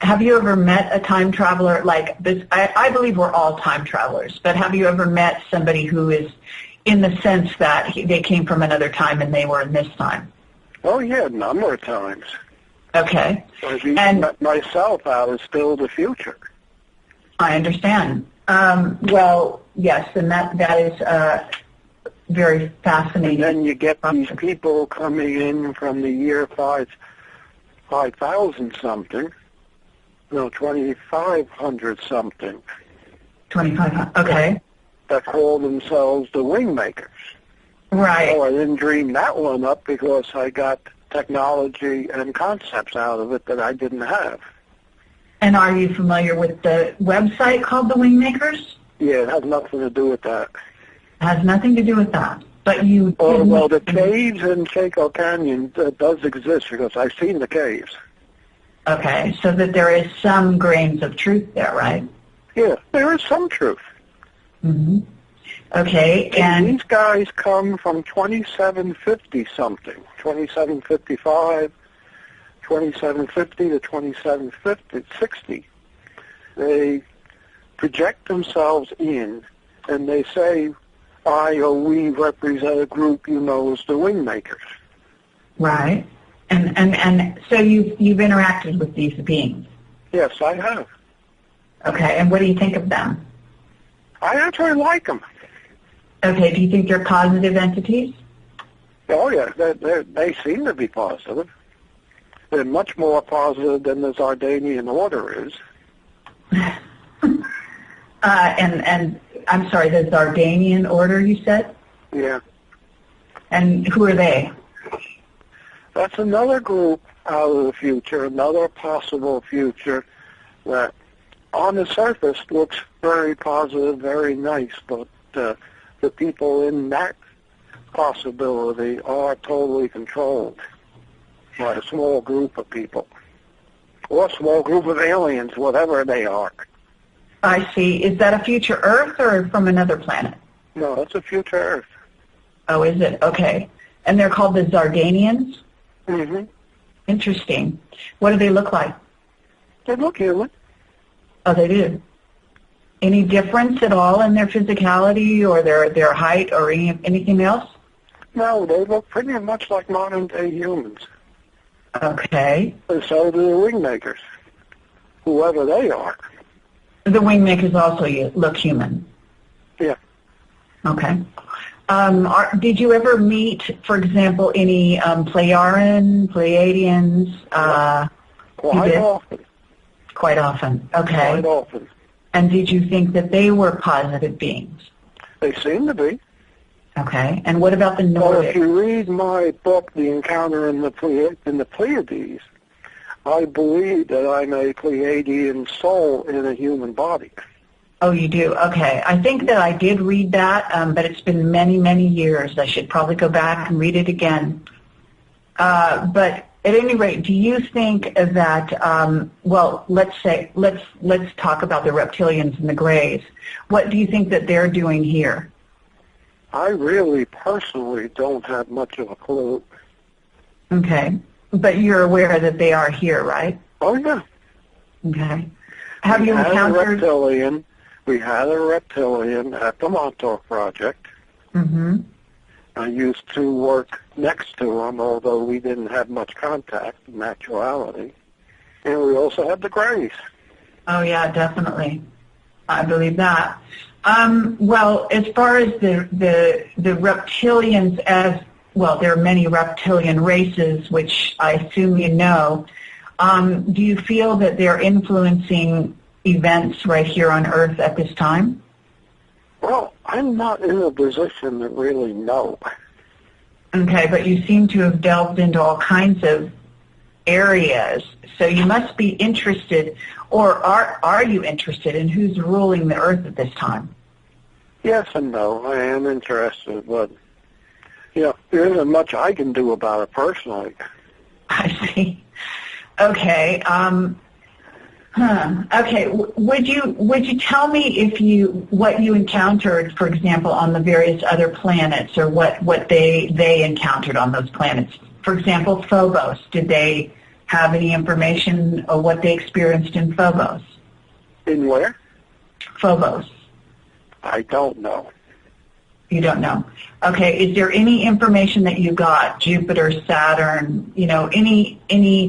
Have you ever met a time traveler like this? I believe we're all time travelers, but have you ever met somebody who is in the sense that they came from another time and they were in this time? Oh, yeah, a number of times. Okay. I've even met myself out of Still the Future. I understand. Well, yes, and that is very fascinating. And then you get these people coming in from the year 5,000 something. No, 2,500 something. 2,500. Okay. That call themselves the Wingmakers. Right. Oh, I didn't dream that one up because I got technology and concepts out of it that I didn't have. And are you familiar with the website called The Wingmakers? Yeah, it has nothing to do with that. It has nothing to do with that. But you... Oh, well, the caves in Chaco Canyon does exist because I've seen the caves. Okay, so that there is some grains of truth there, right? Yeah, there is some truth. Mm-hmm. Okay, and... These guys come from 2750-something, 2755, 2750 to 2760. They project themselves in, and they say, I or we represent a group you know as the Wingmakers. Right. And so you've interacted with these beings? Yes, I have. Okay, and what do you think of them? I actually like them. Okay, do you think they're positive entities? Oh, yeah, they seem to be positive. They're much more positive than the Zardanian order is. And I'm sorry, the Zardanian order, you said? Yeah. And who are they? That's another group out of the future, another possible future that on the surface looks very positive, very nice, but the people in that possibility are totally controlled by a small group of people, or a small group of aliens, whatever they are. I see. Is that a future Earth or from another planet? No, that's a future Earth. Oh, is it? Okay. And they're called the Zardanians? Mm-hmm. Interesting. What do they look like? They look human. Oh, they do. Any difference at all in their physicality or their height or anything else? No, they look pretty much like modern-day humans. Okay. And so do the wingmakers, whoever they are. The wingmakers also look human. Yeah. Okay. Did you ever meet, for example, any Pleiadians? Quite often. Quite often. Okay. Quite often. And did you think that they were positive beings? They seem to be. Okay. And what about the Well, Nordic? if you read my book, The Encounter in the Pleiades, I believe that I'm a Pleiadian soul in a human body. Oh, you do? Okay. I think that I did read that, but it's been many, many years. I should probably go back and read it again. But at any rate, do you think that, well, let's talk about the reptilians and the Greys. What do you think that they're doing here? I really personally don't have much of a clue. Okay. But you're aware that they are here, right? Oh, yeah. Okay. Have you encountered... We had a reptilian at the Montauk project. Mm-hmm. I used to work next to him, although we didn't have much contact in actuality. And we also had the Greys. Oh, yeah, definitely. I believe that. Well, as far as the reptilians, well, there are many reptilian races, which I assume you know. Do you feel that they're influencing events right here on Earth at this time? Well, I'm not in a position to really know. Okay, but you seem to have delved into all kinds of areas, so you must be interested, or are you interested in who's ruling the Earth at this time? Yes and no. I am interested, but there isn't much I can do about it personally. I see. Okay. Okay. Would you tell me what you encountered, for example, on the various other planets, or what they encountered on those planets? For example, Phobos. Did they have any information of what they experienced in Phobos? In where? Phobos. I don't know. You don't know. Okay. Is there any information that you got? Jupiter, Saturn, any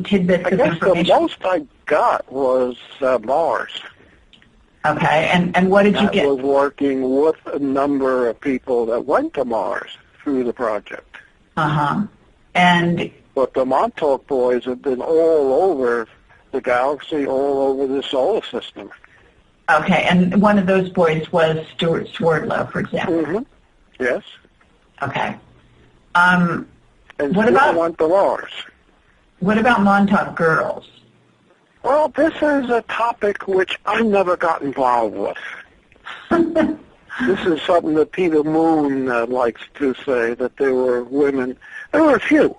tidbits of information? I guess the most I got was Mars. Okay. And what did you get? I was working with a number of people that went to Mars through the project. Uh-huh. But the Montauk boys have been all over the galaxy, all over the solar system. Okay. And one of those boys was Stuart Swerdlow, for example. Mm-hmm. Yes. Okay. And what about went to Mars? What about Montauk girls? Well, this is a topic which I never got involved with. This is something that Peter Moon likes to say, that there were women. There were a few,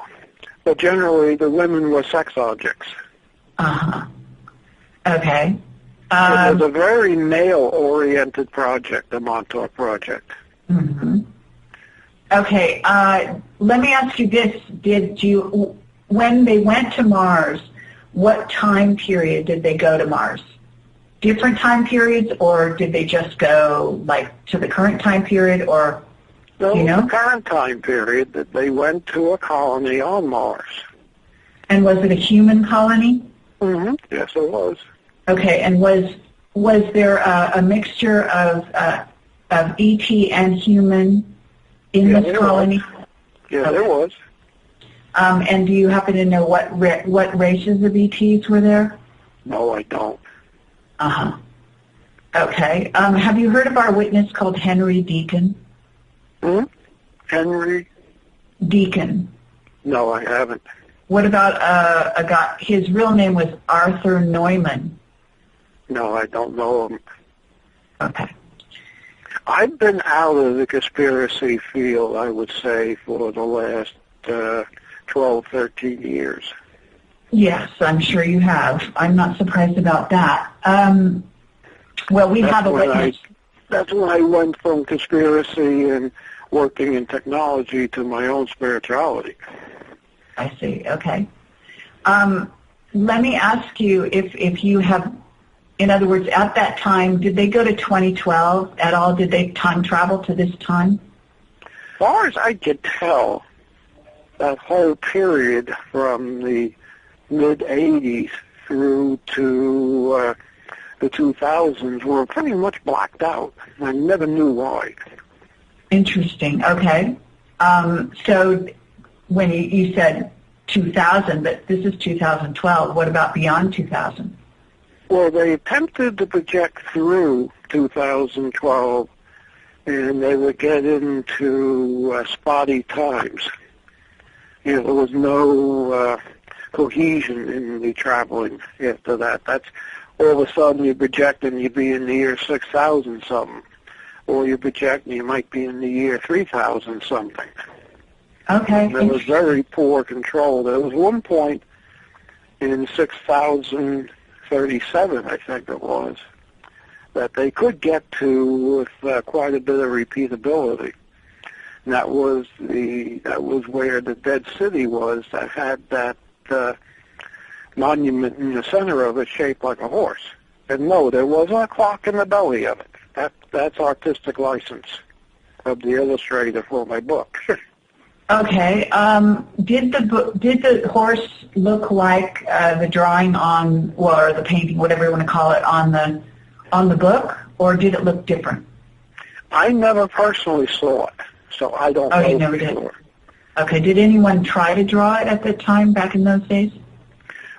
but generally the women were sex objects. Uh-huh. Okay. It was a very male-oriented project, the Montauk project. Mm-hmm. Okay. Let me ask you this. When they went to Mars, what time period did they go to Mars? Different time periods, or did they just go to the current time period, or the current time period that they went to a colony on Mars. And was it a human colony? Mm-hmm. Yes, it was. Okay, and was Was there a mixture of ET and human in this colony? Yeah, there was. And do you happen to know what races of ETs were there? No, I don't. Uh-huh. Okay. Have you heard of our witness called Henry Deacon? Hmm? Henry? Deacon. No, I haven't. What about a guy, his real name was Arthur Neumann? No, I don't know him. Okay. I've been out of the conspiracy field, I would say, for the last 12, 13 years. Yes, I'm sure you have. I'm not surprised about that. Well, we have a witness. That's when I went from conspiracy and working in technology to my own spirituality. I see. Okay. Let me ask you if you have, in other words, at that time, did they go to 2012 at all? Did they time travel to this time? As far as I could tell, that whole period from the mid-'80s through to the 2000s were pretty much blacked out. I never knew why. Interesting. Okay. So when you said 2000, but this is 2012, what about beyond 2000? Well, they attempted to project through 2012, and they would get into spotty times. You know, there was no cohesion in the traveling after that. That's all of a sudden you project and you'd be in the year 6,000 something, or you project and you might be in the year 3,000 something. Okay. And there was very poor control. There was one point in 6,037, I think it was, that they could get to with quite a bit of repeatability. And that was where the dead city was, that had that monument in the center of it shaped like a horse. And no, there wasn't a clock in the belly of it. That's artistic license of the illustrator for my book. Okay. Did the horse look like the drawing on, or the painting, whatever you want to call it, on the book, or did it look different? I never personally saw it, so I don't know. You never for did. Sure. Okay. Did anyone try to draw it at the time back in those days?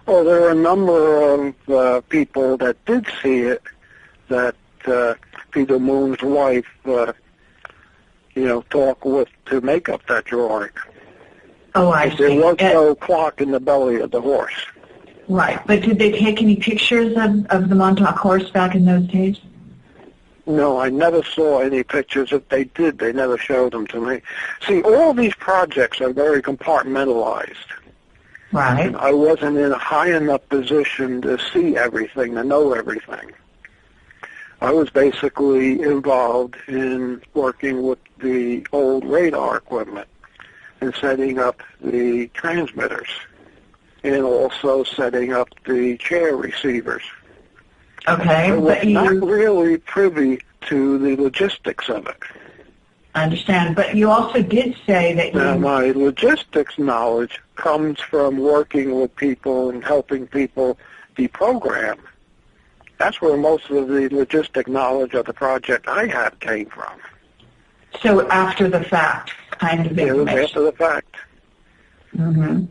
Well, there were a number of people that did see it, that Peter Moon's wife, talked with to make up that drawing. Oh, I see. There was no clock in the belly of the horse. Right. But did they take any pictures of the Montauk horse back in those days? No, I never saw any pictures. If they did, they never showed them to me. See, all these projects are very compartmentalized. Right. And I wasn't in a high enough position to see everything, to know everything. I was basically involved in working with the old radar equipment and setting up the transmitters and also setting up the chair receivers. Okay. I was not really privy to the logistics of it. I understand. But you also did say that Now, my logistics knowledge comes from working with people and helping people deprogram. That's where most of the logistic knowledge of the project I had came from. So after the fact kind of information. It was after the fact. Mm-hmm.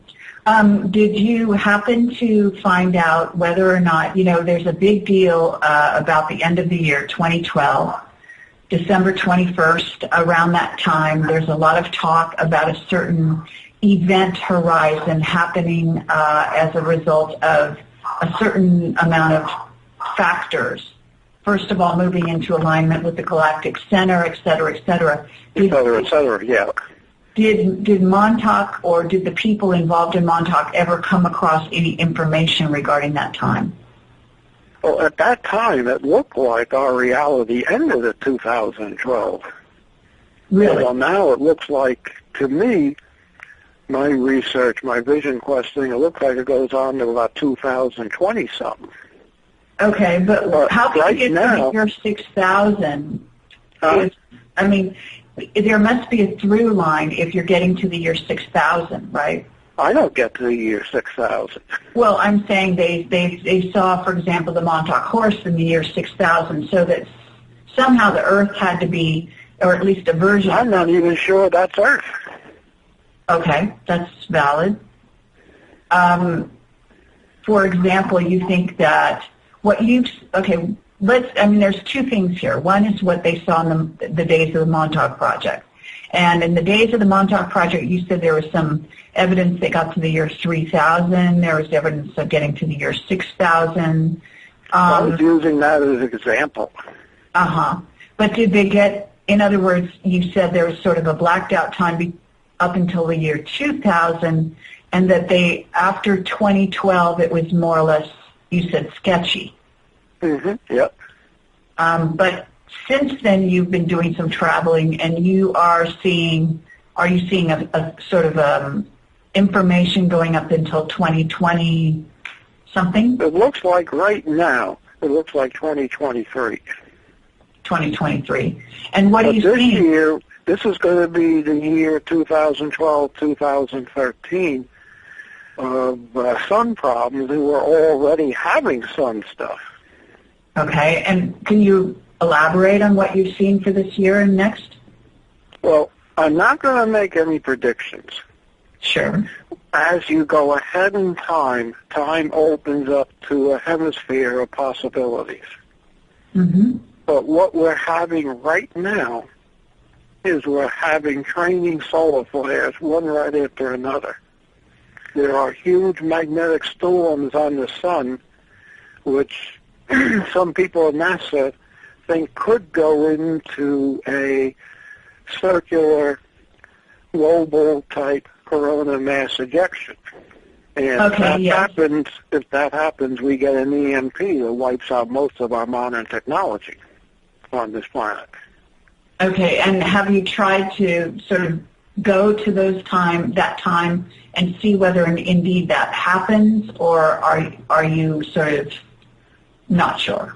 Did you happen to find out whether or not, there's a big deal about the end of the year, 2012, December 21st, around that time, there's a lot of talk about a certain event horizon happening as a result of a certain amount of factors. First of all, moving into alignment with the galactic center, et cetera, et cetera. Yeah. Did Montauk or did the people involved in Montauk ever come across any information regarding that time? Well, at that time, it looked like our reality ended at 2012. Really? Well, now it looks like, to me, my research, my vision questing, it looks like it goes on to about 2020-something. Okay, but how can right you get now, to the year 6,000? There must be a through line if you're getting to the year 6,000, right? I don't get to the year 6000. Well, I'm saying they saw, for example, the Montauk horse in the year 6000, so that somehow the Earth had to be, or at least a version. I'm not even sure that's Earth. Okay, that's valid. For example, you think that there's two things here. One is what they saw in the days of the Montauk Project. And in the days of the Montauk Project, you said there was some evidence they got to the year 3000. There was evidence of getting to the year 6000. I was using that as an example. Uh-huh. But did they get, in other words, you said there was sort of a blacked out time up until the year 2000, and that after 2012, it was more or less, you said, sketchy. Mm-hmm. Yep. But since then, you've been doing some traveling, and are you seeing a sort of information going up until 2020 something? It looks like right now, it looks like 2023. 2023. And what do you this see? Year, this is going to be the year 2012, 2013 of sun problems, and we're already having sun stuff. Okay, and can you elaborate on what you've seen for this year and next? Well, I'm not going to make any predictions. Sure. As you go ahead in time opens up to a hemisphere of possibilities. Mm-hmm. But what we're having right now is we're having training solar flares, one right after another. There are huge magnetic storms on the sun, which some people at NASA think could go into a circular global type corona mass ejection. And if that happens, we get an EMP that wipes out most of our modern technology on this planet. Okay, and have you tried to sort of go to that time and see whether indeed that happens, or are you sort of not sure?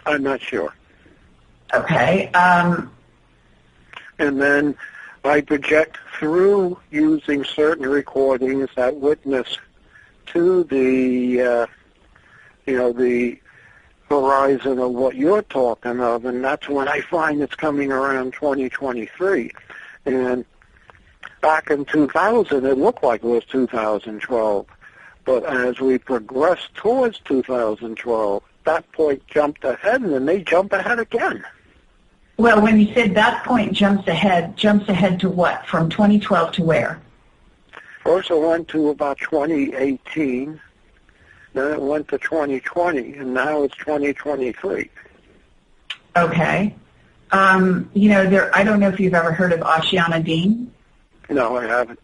I'm not sure. Okay. And then I project through using certain recordings that witness to the horizon of what you're talking of, and that's when I find it's coming around 2023. And back in 2000, it looked like it was 2012. But as we progress towards 2012, that point jumped ahead, and then they jump ahead again. Well, when you said that point jumps ahead to what? From 2012 to where? First it went to about 2018, then it went to 2020, and now it's 2023. Okay. I don't know if you've ever heard of Ashiana Dean. No, I haven't.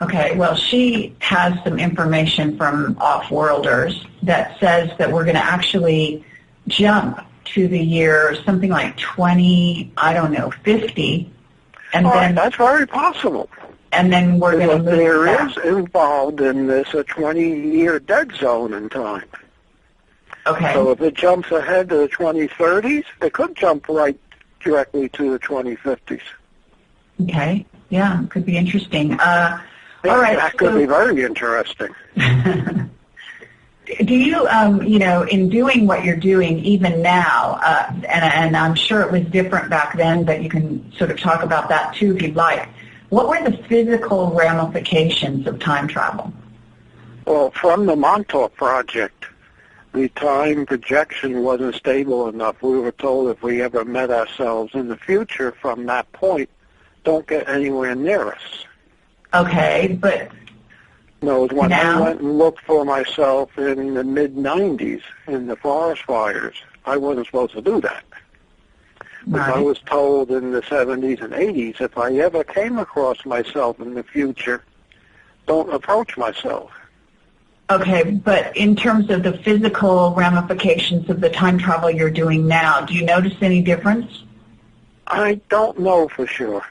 Okay, well, she has some information from off-worlders that says that we're going to actually jump to the year something like 50, and then that's very possible. And then we're going to move there back. is involved in this a 20-year dead zone in time. Okay. So if it jumps ahead to the 2030s, it could jump right directly to the 2050s. Okay. Yeah, could be interesting. All right. That could be very interesting. Do you, in doing what you're doing even now, and I'm sure it was different back then, but you can sort of talk about that too if you'd like. What were the physical ramifications of time travel? Well, from the Montauk Project, the time projection wasn't stable enough. We were told if we ever met ourselves in the future from that point, don't get anywhere near us. Okay, but no, when now? I went and looked for myself in the mid-'90s in the forest fires, I wasn't supposed to do that. But I was told in the 70s and 80s, if I ever came across myself in the future, don't approach myself. Okay, but in terms of the physical ramifications of the time travel you're doing now, do you notice any difference? I don't know for sure.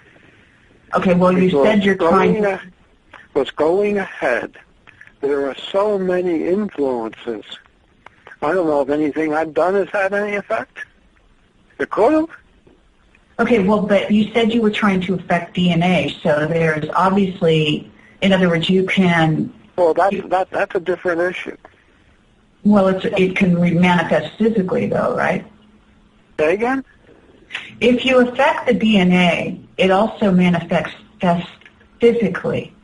Okay, well, you said you're trying to... What's going ahead, there are so many influences. I don't know if anything I've done has had any effect. It could have. Okay, well, but you said you were trying to affect DNA, so there's obviously In other words, you can... Well, that's a different issue. Well, it can manifest physically, though, right? Say again? If you affect the DNA, it also manifests physically.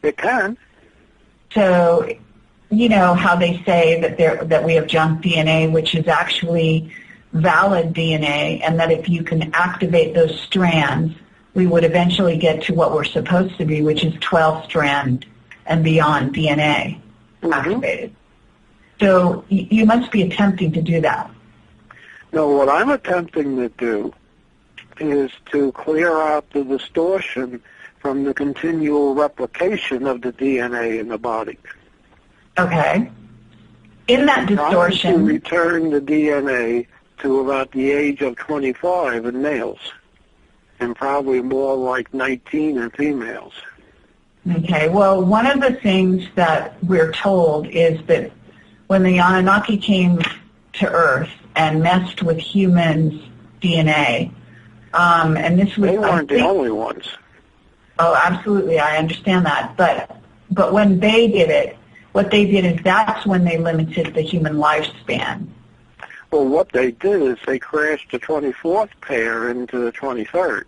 It can. So, you know how they say that we have junk DNA, which is actually valid DNA, and that if you can activate those strands, we would eventually get to what we're supposed to be, which is 12-strand and beyond DNA activated. So you must be attempting to do that. No, what I'm attempting to do is to clear out the distortion from the continual replication of the DNA in the body. Okay. In that distortion... Trying to return the DNA to about the age of 25 in males, and probably more like 19 in females. Okay, well, one of the things that we're told is that when the Anunnaki came to Earth and messed with humans' DNA, and this was... They weren't the only ones. Oh, absolutely, I understand that. But when they did it, what they did is that's when they limited the human lifespan. Well, what they did is they crashed the 24th pair into the 23rd.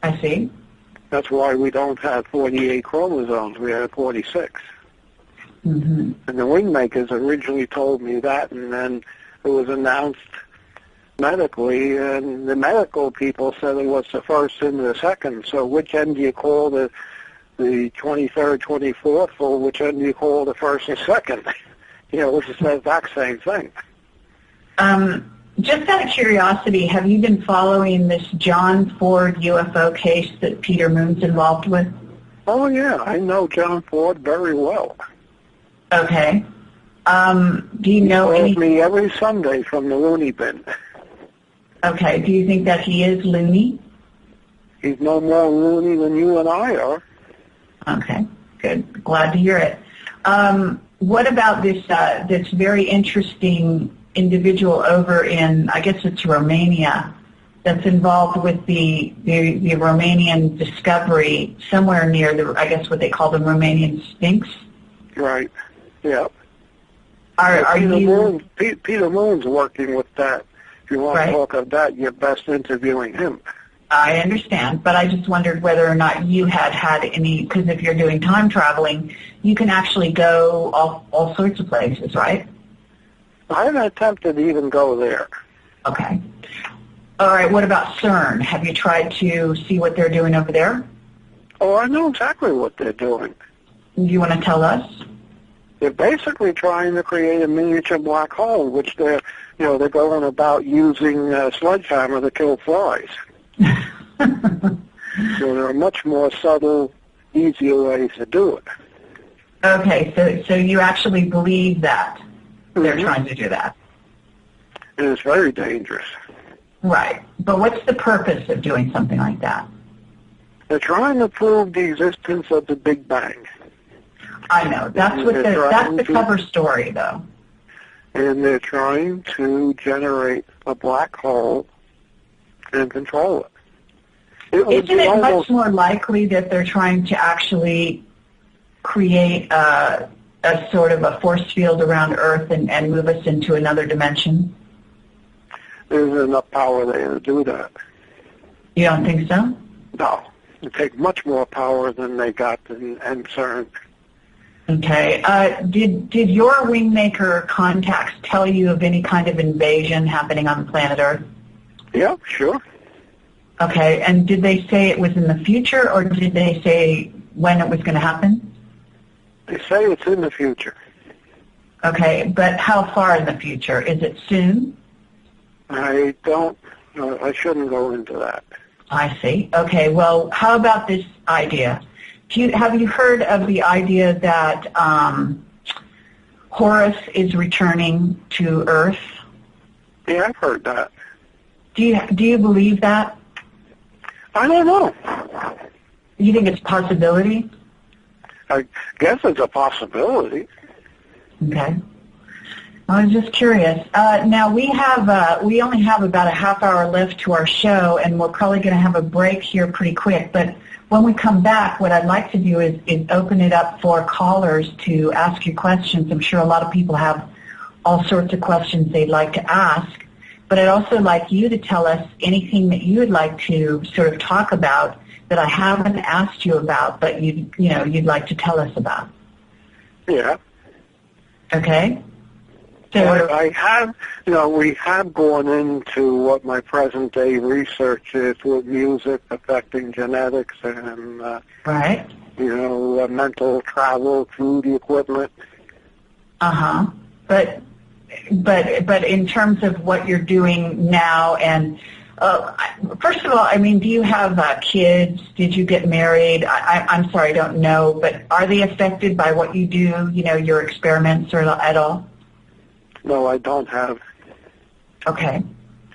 I see. That's why we don't have 48 chromosomes. We have 46. Mm-hmm. And the wing makers originally told me that, and then it was announced medically, and the medical people said it was the first and the second. So which end do you call the 23rd, 24th, or which end do you call the first and second? You know, it's the exact same thing. Just out of curiosity, have you been following this John Ford UFO case that Peter Moon's involved with? Oh, yeah, I know John Ford very well. Okay. Do you know He calls me every Sunday from the loony bin. Okay. Do you think that he is loony? He's no more loony than you and I are. Okay. Good. Glad to hear it. What about this very interesting individual over in, I guess it's Romania, that's involved with the Romanian discovery somewhere near I guess what they call the Romanian Sphinx? Right. Yeah. Peter Moon's working with that. If you want to talk of that, you're best interviewing him. I understand, but I just wondered whether or not you had any, because if you're doing time traveling, you can actually go all sorts of places, right? I haven't attempted to even go there. Okay. All right, what about CERN? Have you tried to see what they're doing over there? Oh, I know exactly what they're doing. Do you want to tell us? They're basically trying to create a miniature black hole, which they're going about using a sledgehammer to kill flies. So there are much more subtle, easier ways to do it. Okay, so you actually believe that they're trying to do that? And it's very dangerous. Right. But what's the purpose of doing something like that? They're trying to prove the existence of the Big Bang. I know. That's the cover story, though. And they're trying to generate a black hole and control it. Isn't it much more likely that they're trying to actually create a sort of a force field around Earth and move us into another dimension? There's enough power there to do that. You don't think so? No. It takes much more power than they got in CERN. Okay. Did your wingmaker contacts tell you of any kind of invasion happening on planet Earth? Yeah, sure. Okay. And did they say it was in the future, or did they say when it was going to happen? They say it's in the future. Okay. But how far in the future? Is it soon? I shouldn't go into that. I see. Okay. Well, how about this idea? Have you heard of the idea that Horus is returning to Earth? Yeah, I've heard that. Do you believe that? I don't know. You think it's a possibility? I guess it's a possibility. Okay. I was just curious. Now we only have about a half hour left to our show, and we're probably going to have a break here pretty quick. But when we come back, what I'd like to do is open it up for callers to ask you questions. I'm sure a lot of people have all sorts of questions they'd like to ask, but I'd also like you to tell us anything that you would like to sort of talk about that I haven't asked you about, but you'd like to tell us about. Yeah. Okay. So well, I have, we have gone into what my present day research is with music affecting genetics and, right. Mental travel through the equipment. But in terms of what you're doing now, and first of all, I mean, do you have kids? Did you get married? I'm sorry, I don't know, but are they affected by what you do? Your experiments or at all? No, I don't have. Okay.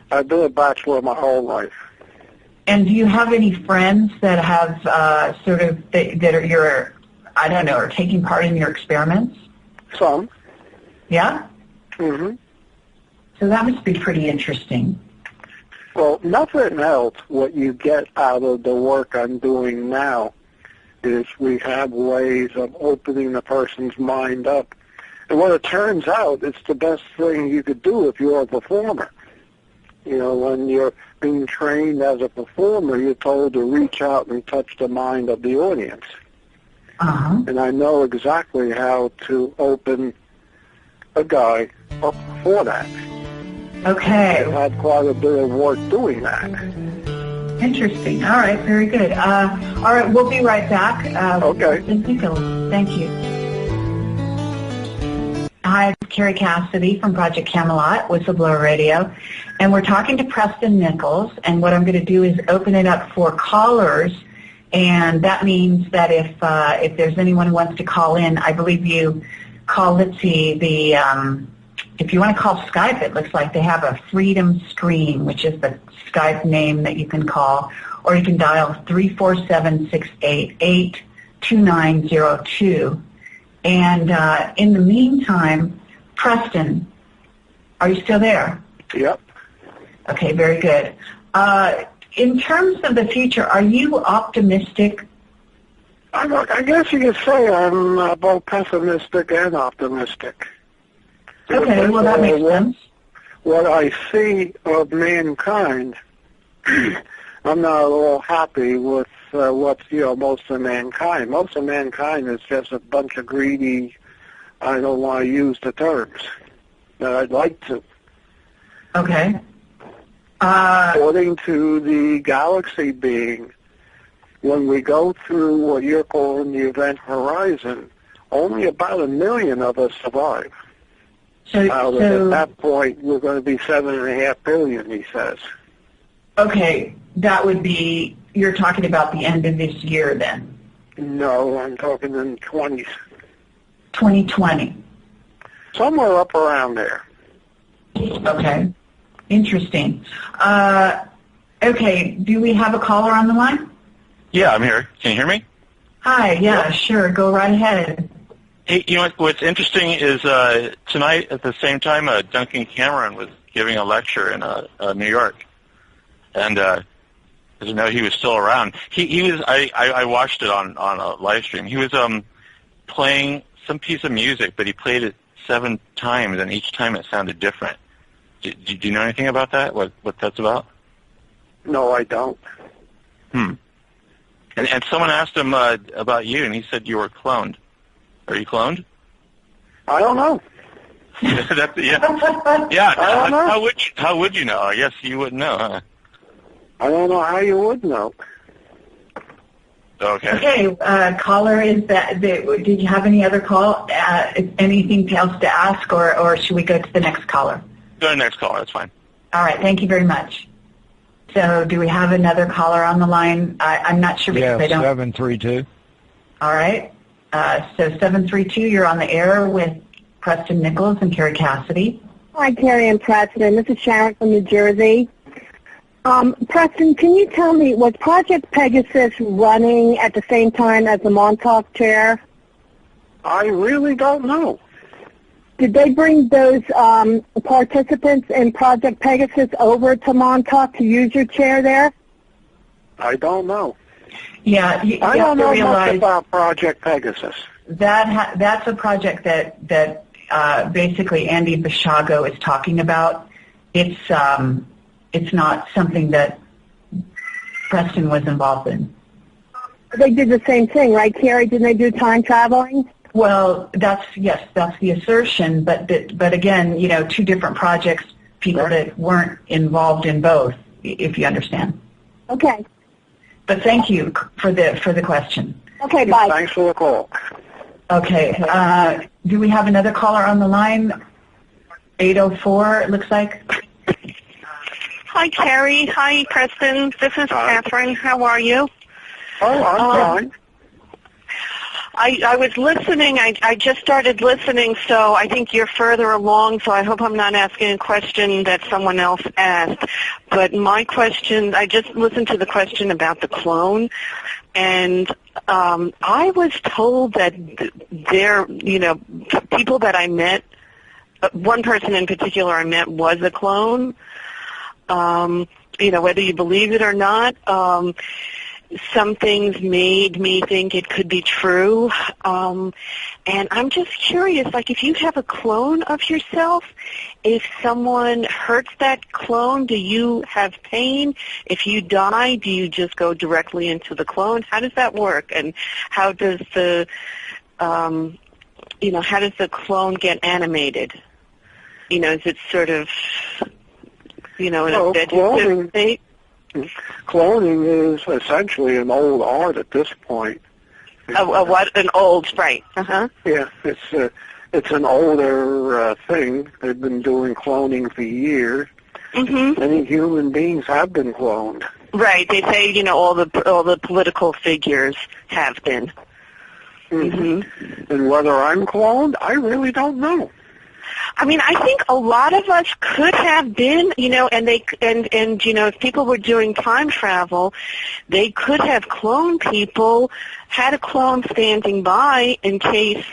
I've been a bachelor my whole life. And do you have any friends that have that are are taking part in your experiments? Some. Yeah? Mm-hmm. So that must be pretty interesting. Well, nothing else, what you get out of the work I'm doing now is we have ways of opening the person's mind up. And what it turns out, it's the best thing you could do if you're a performer. When you're being trained as a performer, you're told to reach out and touch the mind of the audience. Uh-huh. And I know exactly how to open a guy up for that. Okay. I've had quite a bit of work doing that. Interesting. All right, very good. All right, we'll be right back. Okay. Nichols, thank you. Hi, I'm Carrie Cassidy from Project Camelot, Whistleblower Radio, and we're talking to Preston Nichols, and what I'm going to do is open it up for callers, and that means that if there's anyone who wants to call in, I believe you call, let's see, if you want to call Skype, it looks like they have a Freedom Screen, which is the Skype name that you can call, or you can dial 347-688-2902. And in the meantime, Preston, are you still there? Yep. Okay, very good. In terms of the future, are you optimistic? I guess you could say I'm both pessimistic and optimistic. Okay, well, that makes sense. What I see of mankind, I'm not at all happy with what's, most of mankind. Most of mankind is just a bunch of greedy, I don't want to use the terms that I'd like to. Okay. According to the galaxy being, when we go through what you're calling the event horizon, only about 1 million of us survive. So at that point, we're going to be 7.5 billion, he says. Okay, that would be, you're talking about the end of this year then? No, I'm talking in 20s. 2020. Somewhere up around there. Okay, interesting. Okay, do we have a caller on the line? Yeah, I'm here. Can you hear me? Hi, yeah, sure, go right ahead. Hey, what's interesting is tonight at the same time, Duncan Cameron was giving a lecture in New York, and I didn't know he was still around. He was. I watched it on a live stream. He was playing some piece of music, but he played it 7 times, and each time it sounded different. Do you know anything about that? What that's about? No, I don't. And someone asked him about you, and he said you were cloned. Are you cloned? I don't know. Yeah. I don't know. How would you know? I guess you wouldn't know, huh? I don't know how you would know. Okay. Okay, caller, did you have any other call? Anything else to ask, or should we go to the next caller? Go to the next caller. That's fine. All right. Thank you very much. So, do we have another caller on the line? I'm not sure because I don't. 732. All right. So 732, you're on the air with Preston Nichols and Carrie Cassidy. Hi, Carrie and Preston. This is Sharon from New Jersey. Preston, can you tell me, was Project Pegasus running at the same time as the Montauk chair? I really don't know. Did they bring those participants in Project Pegasus over to Montauk to use your chair there? I don't know. Yeah, I don't know much about Project Pegasus. That's a project that basically Andy Bishago is talking about. It's not something that Preston was involved in. They did the same thing, right, Carrie? Didn't they do time traveling? Well, that's the assertion, but again, two different projects, people that weren't involved in both, if you understand. Okay. But thank you for the question. Okay, bye. Thanks for the call. Okay. Do we have another caller on the line? 804, it looks like. Hi, Carrie. Hi, Preston. This is Catherine. How are you? Oh, I'm fine. I was listening. I just started listening, so I think you're further along, so I hope I'm not asking a question that someone else asked. But my question, I just listened to the question about the clone, and I was told that people that I met, one person in particular I met was a clone. Whether you believe it or not, some things made me think it could be true. And I'm just curious, like if you have a clone of yourself, if someone hurts that clone, do you have pain? If you die, do you just go directly into the clone? How does that work? And how does the, how does the clone get animated? Is it sort of, in a vegetative state? Cloning is essentially an old art at this point. What an old, right? Yeah, it's an older thing. They've been doing cloning for years. Mm-hmm. Many human beings have been cloned. Right. They say all the political figures have been. Mm-hmm. And whether I'm cloned, I really don't know. I mean, I think a lot of us could have been, and if people were doing time travel, they could have cloned people, had a clone standing by in case,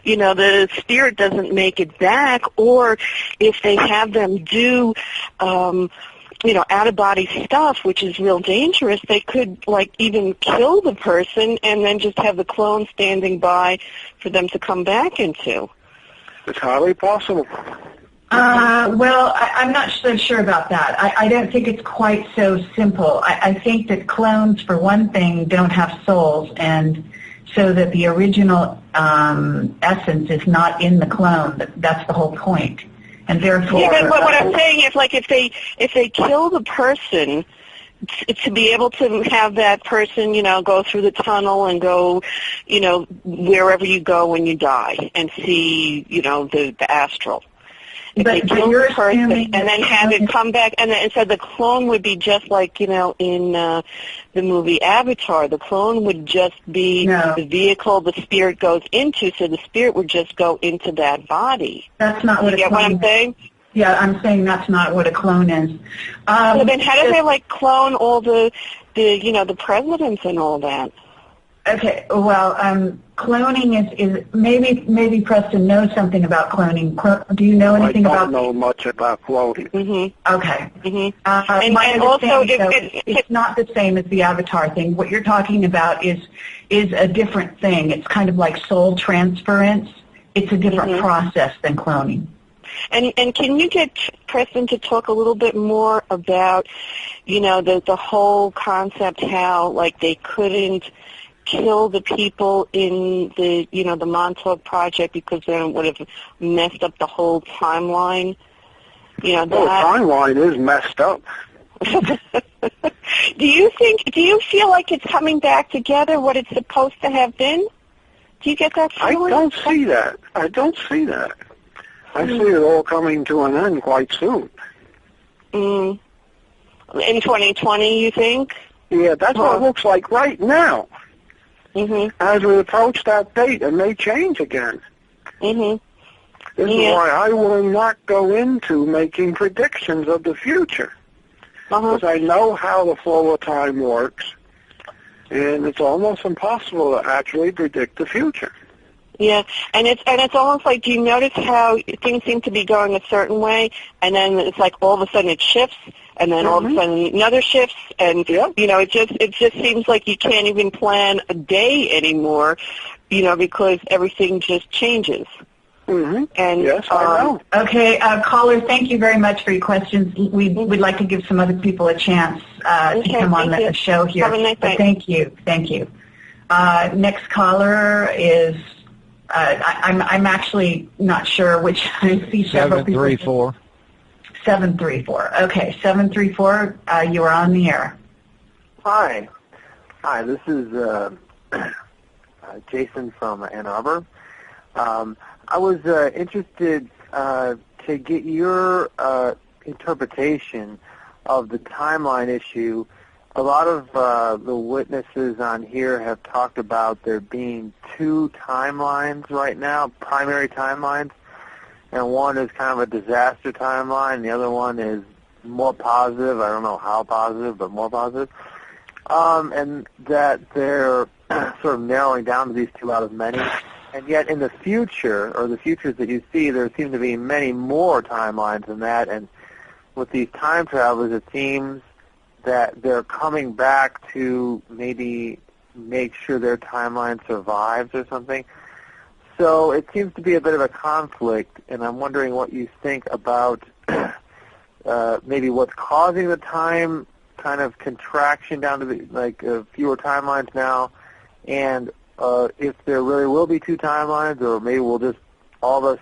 the spirit doesn't make it back, or if they have them do, out-of-body stuff, which is real dangerous, they could, even kill the person and then just have the clone standing by for them to come back into. It's highly possible. Well, I'm not so sure about that. I don't think it's quite so simple. I think that clones, for one thing, don't have souls, and so that the original essence is not in the clone. That's the whole point, and therefore. Yeah, but what I'm saying is, if they kill the person, to be able to have that person, go through the tunnel and go, wherever you go when you die and see, the astral. If they kill the person and then have it come back, and then so the clone would be just like, in the movie Avatar, the clone would just be the vehicle the spirit goes into, so the spirit would just go into that body. That's not what you get what I'm saying? Yeah, I'm saying that's not what a clone is. So then how do they, clone all the presidents and all that? Okay, well, cloning is maybe Preston knows something about cloning. Do you know anything about? I don't know much about cloning. Mm-hmm. Okay. Mm-hmm. And also, it's not the same as the Avatar thing. What you're talking about is a different thing. It's kind of like soul transference. It's a different process than cloning. And can you get Preston to talk a little bit more about, the whole concept, how, they couldn't kill the people in the, the Montauk project because then it would have messed up the whole timeline? The timeline is messed up. Do you feel like it's coming back together, what it's supposed to have been? Do you get that feeling? I don't see that. I see it all coming to an end quite soon. In 2020, you think? Yeah, that's what it looks like right now. Mm-hmm. As we approach that date, it may change again. Mm-hmm. This is why I will not go into making predictions of the future. Because I know how the flow of time works, and it's almost impossible to actually predict the future. Yeah, and it's almost like, do you notice how things seem to be going a certain way, and then it's like all of a sudden it shifts, and then all of a sudden another shifts, and you know, it just seems like you can't even plan a day anymore, you know, because everything just changes. And yes, I know. Okay, caller, thank you very much for your questions. We'd like to give some other people a chance to come on the show here. Have a nice night. Thank you. Next caller is, I'm actually not sure which. I see several people. 734. 734. Okay, 734, you are on the air. Hi, this is Jason from Ann Arbor. I was interested to get your interpretation of the timeline issue. A lot of the witnesses on here have talked about there being two timelines right now, primary timelines, and one is kind of a disaster timeline, and the other one is more positive. I don't know how positive, but more positive. And that they're sort of narrowing down to these two out of many. And yet in the future, or the futures that you see, there seem to be many more timelines than that. And with these time travelers, it seems that they're coming back to maybe make sure their timeline survives or something. So it seems to be a bit of a conflict, and I'm wondering what you think about maybe what's causing the time kind of contraction down to fewer timelines now, and if there really will be two timelines, or maybe all of us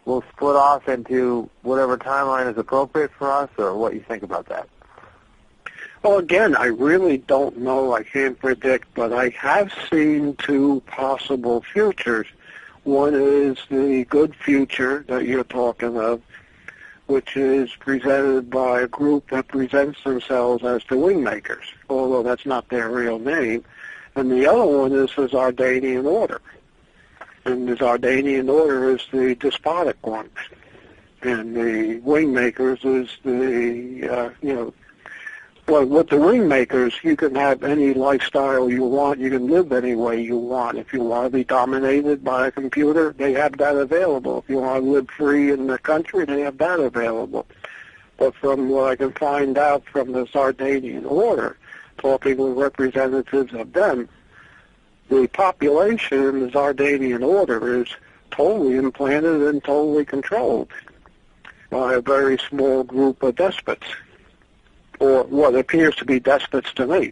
will split off into whatever timeline is appropriate for us, or what you think about that. Well, again, I really don't know. I can't predict, but I have seen two possible futures. One is the good future that you're talking of, which is presented by a group that presents themselves as the Wingmakers, although that's not their real name. And the other one is the Zardanian Order. And the Zardanian Order is the despotic one. And the Wingmakers is well, with the Wingmakers, you can have any lifestyle you want. You can live any way you want. If you want to be dominated by a computer, they have that available. If you want to live free in the country, they have that available. But from what I can find out from the Zardanian Order, talking with representatives of them, the population in the Zardanian Order is totally implanted and totally controlled by a very small group of despots, or what appears to be despots to me.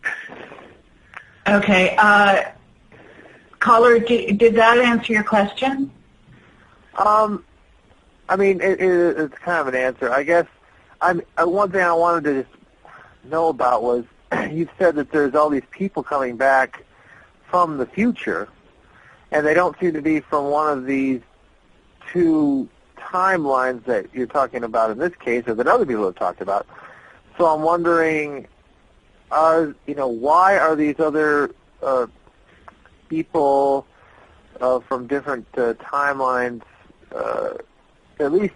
Okay. Caller, did that answer your question? I mean, it's kind of an answer. I guess one thing I wanted to just know about was you said that there's all these people coming back from the future, and they don't seem to be from one of these two timelines that you're talking about in this case, or that other people have talked about. So I'm wondering, why are these other people from different timelines, at least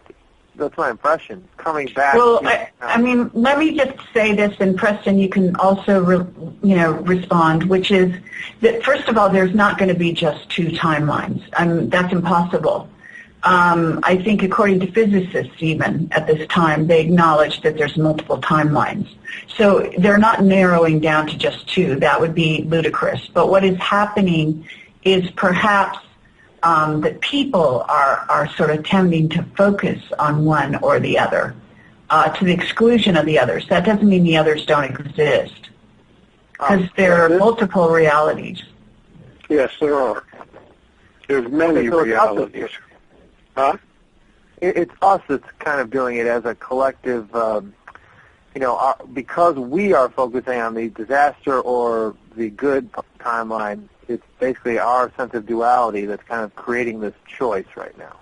that's my impression, coming back? Well, I mean, let me just say this, and Preston, you can also, respond, which is that, first of all, there's not going to be just two timelines. That's impossible. I think according to physicists even at this time, they acknowledge that there's multiple timelines. So they're not narrowing down to just two. That would be ludicrous. But what is happening is perhaps that people are sort of tending to focus on one or the other to the exclusion of the others. That doesn't mean the others don't exist, because there are multiple realities. Yes, there are. There's many realities. Huh? It's us that's kind of doing it as a collective, because we are focusing on the disaster or the good timeline. It's basically our sense of duality that's kind of creating this choice right now.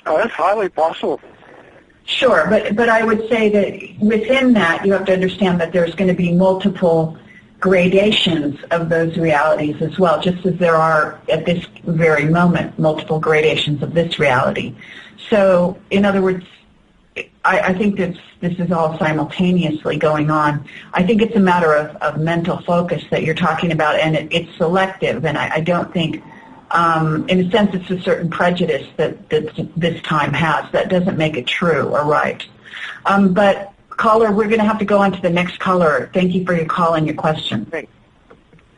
Oh, that's highly possible. Sure, but I would say that within that, you have to understand that there's going to be multiple gradations of those realities as well, just as there are at this very moment multiple gradations of this reality. So, in other words, I think this is all simultaneously going on. I think it's a matter of mental focus that you're talking about, and it's selective, and I don't think, in a sense, it's a certain prejudice that this time has. That doesn't make it true or right. But Caller, we're going to have to go on to the next caller. Thank you for your call and your question. Great.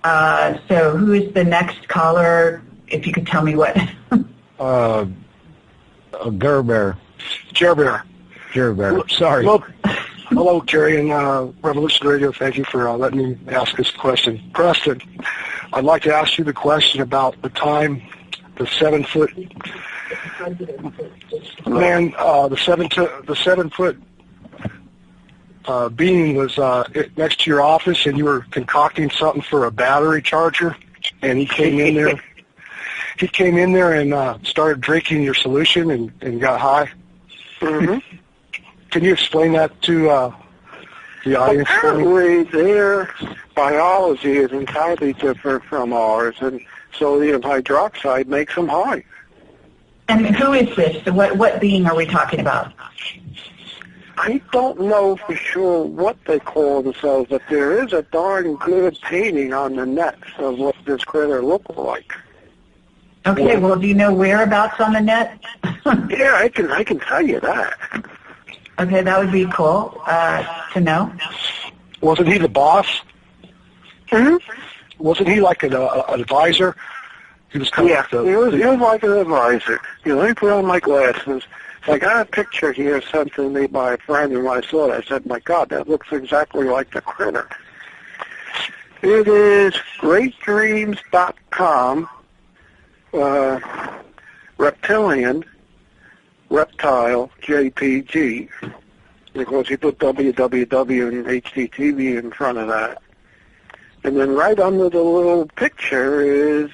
So who is the next caller, if you could tell me what? Gerber. Jerbear. Gerber. Sorry. Hello, Jerry, and Revolution Radio. Thank you for letting me ask this question. Preston, I'd like to ask you the question about the time the 7 foot man, the 7 foot being was next to your office, and you were concocting something for a battery charger, and he came in there. He came in there and started drinking your solution and got high. Mm-hmm. Can you explain that to the audience? Apparently, their biology is entirely different from ours, and sodium hydroxide makes them high. And who is this? What being are we talking about? I don't know for sure what they call themselves, but there is a darn good painting on the net of what this critter looked like. Okay, well, do you know whereabouts on the net? Yeah, I can tell you that. Okay, that would be cool to know. Wasn't he the boss? Hmm? Wasn't he like an advisor? He was kind of he was like an advisor. Let me put on my glasses. So I got a picture here sent to me by a friend, and when I saw it, I said, my God, that looks exactly like the critter. It is greatdreams.com, reptile, JPG. Because he put www and HDTV in front of that. And then right under the little picture is,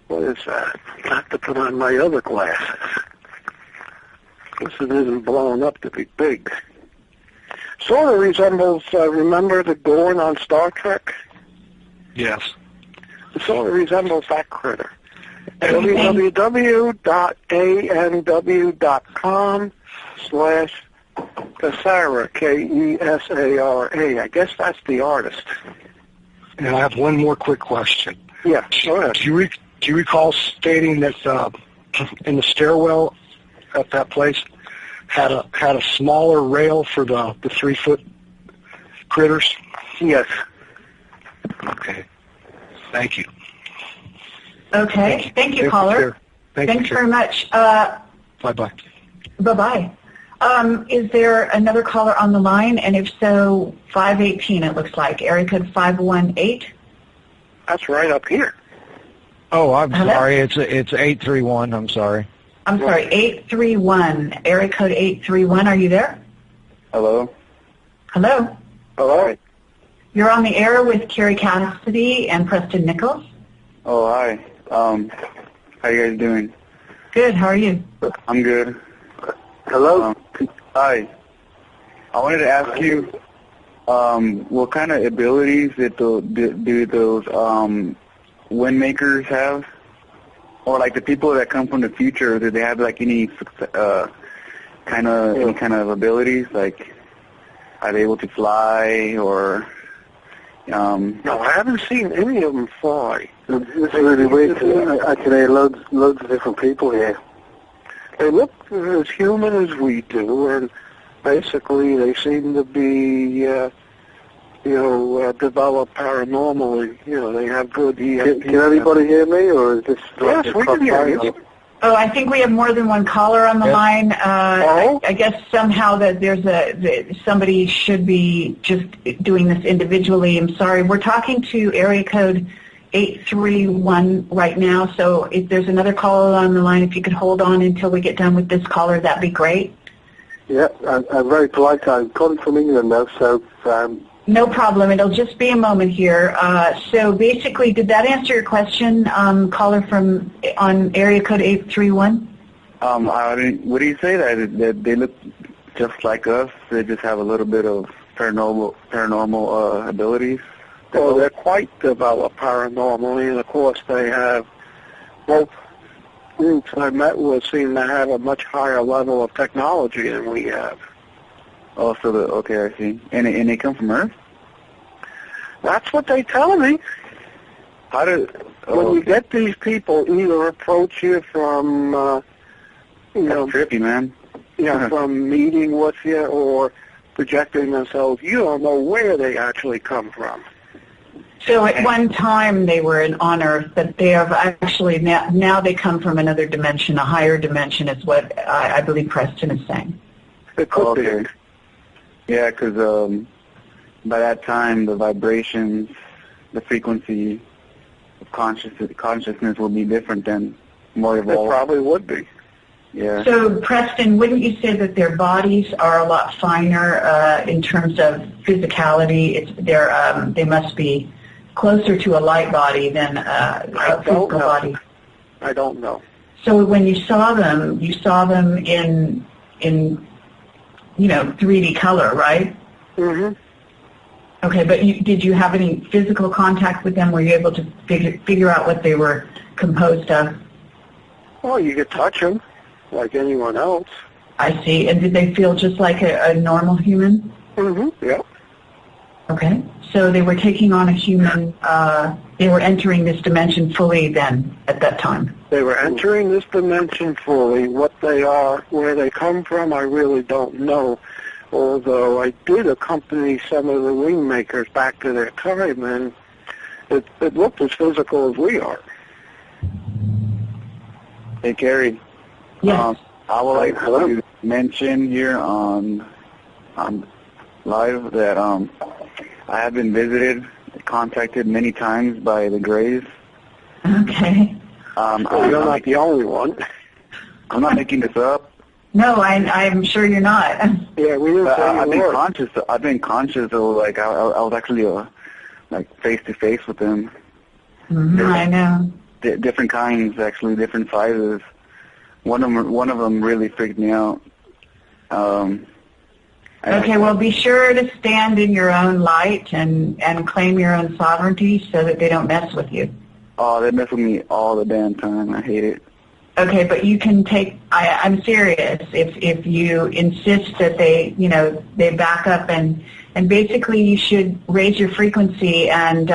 what is that? I have to put on my other glasses. This isn't blown up to be big. Sort of resembles, remember the Gorn on Star Trek? Yes. It sort of resembles that critter. www.anw.com/Kesara, Kesara. I guess that's the artist. And I have one more quick question. Yeah, go ahead. Do you recall stating that in the stairwell at that place had a smaller rail for the 3 foot critters? Yes. Okay. Thank you. Okay. Thank you, caller. Thanks very much. Bye-bye. Bye-bye. Is there another caller on the line? And if so, 518 it looks like. Area code 518. That's right up here. Oh, I'm sorry. It's 831. I'm sorry. I'm sorry, 831. Area code 831. Are you there? Hello? Hello? Hello? You're on the air with Carrie Cassidy and Preston Nichols. Oh, hi. How you guys doing? Good. How are you? I'm good. Hello? Hi. I wanted to ask you, what kind of abilities do those wind makers have? Or like the people that come from the future, do they have like any kind of abilities? Like, are they able to fly or? No, I haven't seen any of them fly. It's really weird. Actually, loads of different people here. They look as human as we do, and basically they seem to be, developed paranormally. They have good EMP. Can anybody hear me, or is this? Yes, we can hear you. Oh, I think we have more than one caller on the line. I guess somehow that there's somebody should be just doing this individually. I'm sorry. We're talking to area code 831 right now, so if there's another caller on the line, if you could hold on until we get done with this caller, that'd be great. Yeah, I'm very polite. I'm calling from England now, so... No problem. It'll just be a moment here. So basically, did that answer your question, caller on area code 831? What do you say that they look just like us? They just have a little bit of paranormal abilities? Well, they're quite developed paranormally, and of course they have both groups I met with seem to have a much higher level of technology than we have. Oh, so okay, I see. And they come from Earth? That's what they tell me. When you get these people either approach you from, That's trippy, man. From meeting with you, or projecting themselves. You don't know where they actually come from. So at one time they were on Earth, but they have actually now they come from another dimension, a higher dimension is what I believe Preston is saying. It could be. Yeah, because by that time the vibrations, the frequency of consciousness will be different than more evolved. It probably would be. Yeah. So Preston, wouldn't you say that their bodies are a lot finer in terms of physicality? They must be closer to a light body than a physical body. I don't know. So when you saw them in 3D color, right? Mm-hmm. Okay, but did you have any physical contact with them? Were you able to figure out what they were composed of? Well, you could touch them like anyone else. I see. And did they feel just like a normal human? Mm-hmm. Yeah. Okay. So they were taking on a human, they were entering this dimension fully then at that time? They were entering this dimension fully. What they are, where they come from, I really don't know. Although I did accompany some of the wing makers back to their time, and it looked as physical as we are. Hey, Carrie. Yes. I would like to mention here on live that I have been contacted many times by the Greys. Okay. You're not the only one. I'm not making this up. No, I'm sure you're not. Yeah, we didn't say I've been conscious of, like, I was actually like face to face with them. Mm-hmm, I know. Different kinds, actually, different sizes. One of them really freaked me out. Okay, well, be sure to stand in your own light and claim your own sovereignty so that they don't mess with you. Oh, they mess with me all the damn time. I hate it. Okay, but you can take, I'm serious, if you insist that they back up and basically you should raise your frequency and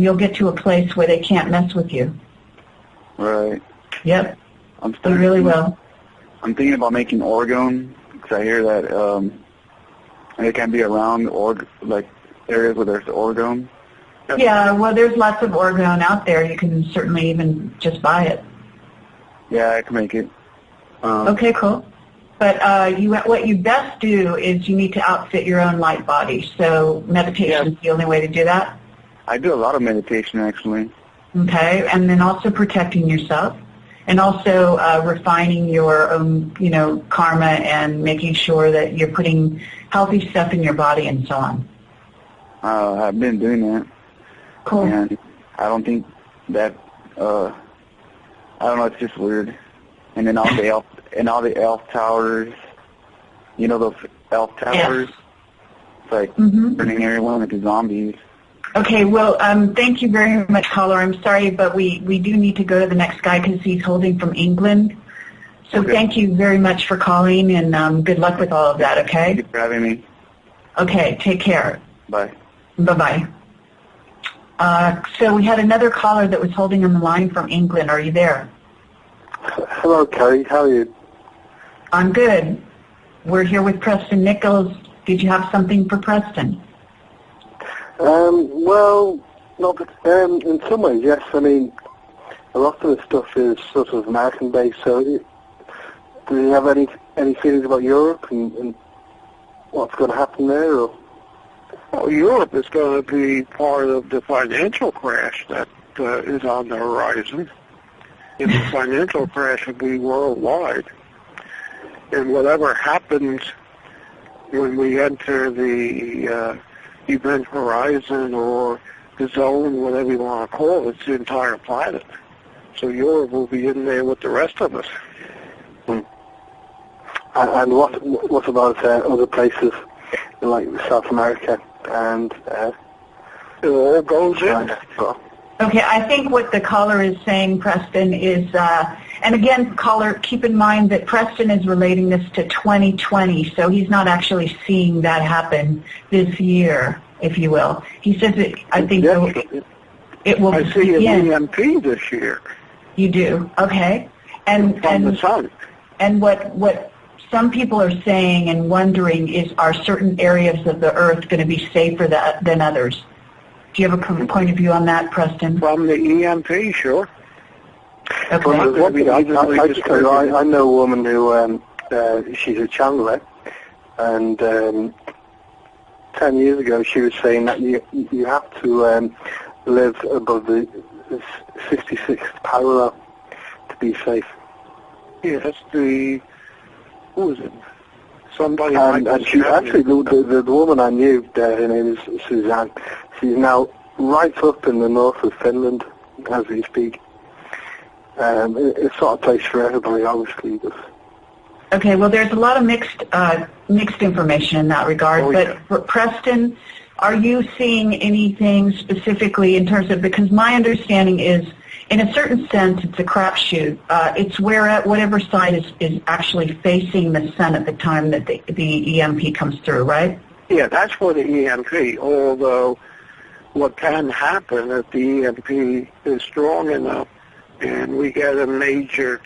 you'll get to a place where they can't mess with you. Right. Yep. You really will. I'm thinking about making orgone, because I hear that it can be around areas where there's orgone. Yeah, well, there's lots of orgone out there. You can certainly even just buy it. Yeah, I can make it. Okay, cool. But what you best do is you need to outfit your own light body. So meditation is the only way to do that. I do a lot of meditation, actually. Okay, and then also protecting yourself, and also refining your own, karma and making sure that you're putting healthy stuff in your body and so on. I've been doing that. Cool. And I don't think that. I don't know. It's just weird. And then all the elf towers. You know those elf towers? Yes. It's like turning everyone into zombies. Okay, well, thank you very much, caller. I'm sorry, but we do need to go to the next guy because he's holding from England. So Thank you very much for calling, and good luck with all of that, okay? Thank you for having me. Okay, take care. Bye. Bye-bye. So we had another caller that was holding on the line from England. Are you there? Hello, Carrie. How are you? I'm good. We're here with Preston Nichols. Did you have something for Preston? Well, in some ways, yes. I mean, a lot of the stuff is sort of American-based, so do you have any feelings about Europe and what's going to happen there? Or? Well, Europe is going to be part of the financial crash that is on the horizon. And the financial crash will be worldwide. And whatever happens when we enter the event horizon or the zone, whatever you want to call it, it's the entire planet. So Europe will be in there with the rest of us. And what about other places like South America and it all goes in. Okay, I think what the caller is saying, Preston, is, and again, caller, keep in mind that Preston is relating this to 2020, so he's not actually seeing that happen this year, if you will. He says that I think it will I see begin. an EMP this year. You do, okay. And from the sun. And what some people are saying and wondering, are certain areas of the Earth going to be safer than others? Do you have a point of view on that, Preston? From the EMP, sure. Okay. Well, I know a woman who, she's a Chandler, and 10 years ago she was saying that you have to live above the 66th parallel to be safe. Yes, who was it? Somebody and she actually, the woman I knew, her name is Suzanne. She's now right up in the north of Finland as we speak. It's not a place for everybody, obviously. But okay, well, there's a lot of mixed information in that regard. But Preston, are you seeing anything specifically in terms of, because my understanding is, in a certain sense, it's a crapshoot. It's whatever side is actually facing the sun at the time that the EMP comes through, right? Yeah, that's for the EMP, although what can happen if the EMP is strong enough and we get a major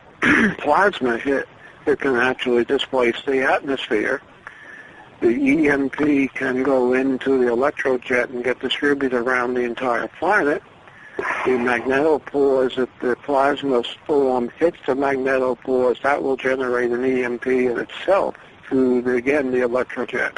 plasma hit, it can actually displace the atmosphere. The EMP can go into the electrojet and get distributed around the entire planet. The magnetopores, if the plasma storm hits the magnetopores, that will generate an EMP in itself through, the electrojet.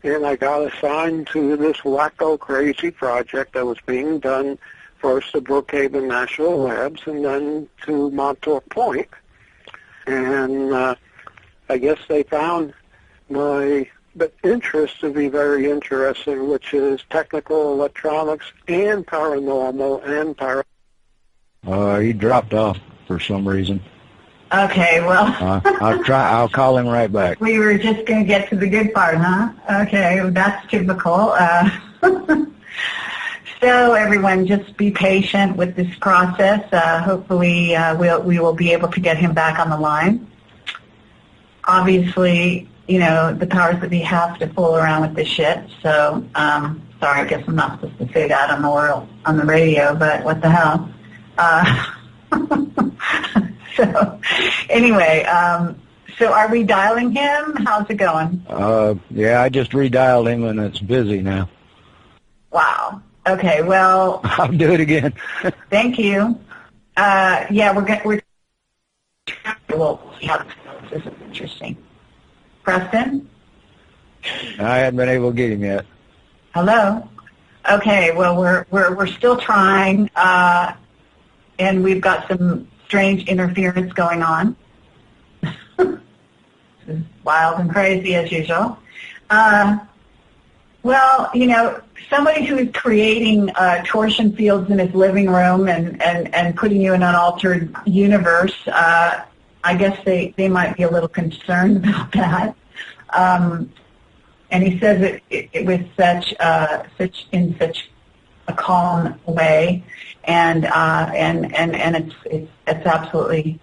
And I got assigned to this wacko crazy project that was being done first at Brookhaven National Labs and then to Montauk Point. And I guess they found my interest to be very interesting, which is technical electronics and paranormal and He dropped off for some reason. Okay, well. I'll call him right back. We were just going to get to the good part, huh? Okay, well, that's typical. So everyone, just be patient with this process. Hopefully we will be able to get him back on the line. Obviously, the powers that be have to fool around with this shit. So, sorry, I guess I'm not supposed to say that on the radio, but what the hell. So, anyway, so are we dialing him? How's it going? Yeah, I just redialed him and it's busy now. Wow. Okay, well. I'll do it again. Thank you. Yeah, we're well, yeah, this is interesting. Preston? I haven't been able to get him yet. Hello? Okay, well, we're still trying, and we've got some strange interference going on. This is wild and crazy as usual. Well, somebody who is creating torsion fields in his living room and putting you in an altered universe, I guess they might be a little concerned about that. And he says it with such a calm way, and it's absolutely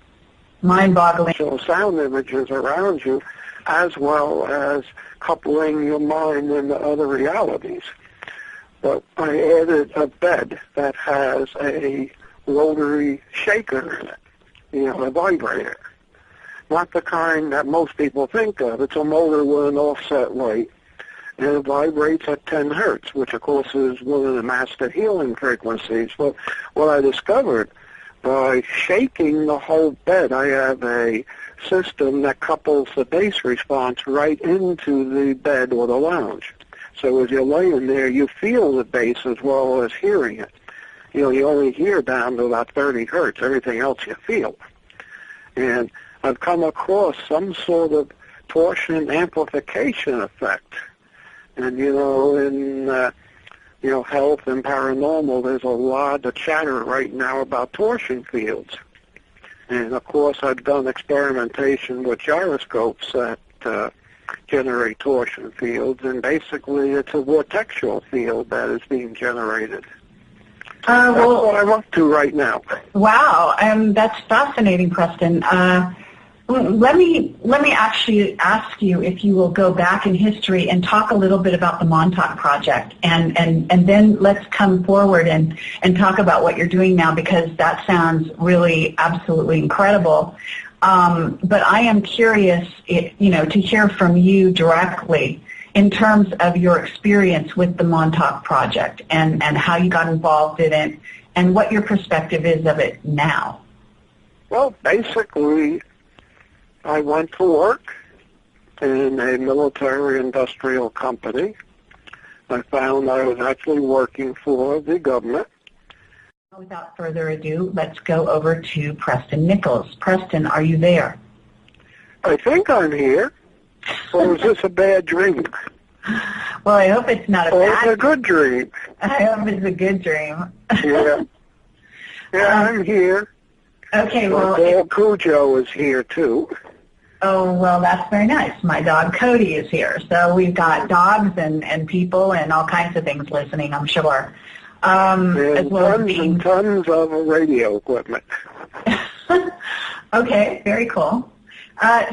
mind-boggling. So sound images around you, as well as coupling your mind into other realities. But I added a bed that has a rotary shaker in it, a vibrator. Not the kind that most people think of. It's a motor with an offset weight, and it vibrates at 10 hertz, which of course is one of the master healing frequencies. But what I discovered, by shaking the whole bed, I have a system that couples the bass response right into the bed or the lounge. So as you're laying there, you feel the bass as well as hearing it. You only hear down to about 30 hertz. Everything else you feel. And I've come across some sort of torsion amplification effect. And, in health and paranormal, there's a lot of chatter right now about torsion fields. And, of course, I've done experimentation with gyroscopes that generate torsion fields, and basically it's a vortexual field that is being generated. That's what I'm up to right now. Wow, that's fascinating, Preston. Let me actually ask you if you will go back in history and talk a little bit about the Montauk project, and then let's come forward and talk about what you're doing now, because that sounds really absolutely incredible. But I am curious, to hear from you directly in terms of your experience with the Montauk project and how you got involved in it and what your perspective is of it now. Well, basically, I went to work in a military-industrial company. I found I was actually working for the government. Without further ado, let's go over to Preston Nichols. Preston, are you there? I think I'm here. Or is this a bad dream? Well, I hope it's not a bad dream. Or it's a good dream. I hope it's a good dream. Yeah. Yeah, I'm here. Okay, well... dog Cujo is here, too. Oh, well, that's very nice. My dog Cody is here. So we've got dogs and people and all kinds of things listening, I'm sure. As well tons and tons of radio equipment. Okay, very cool.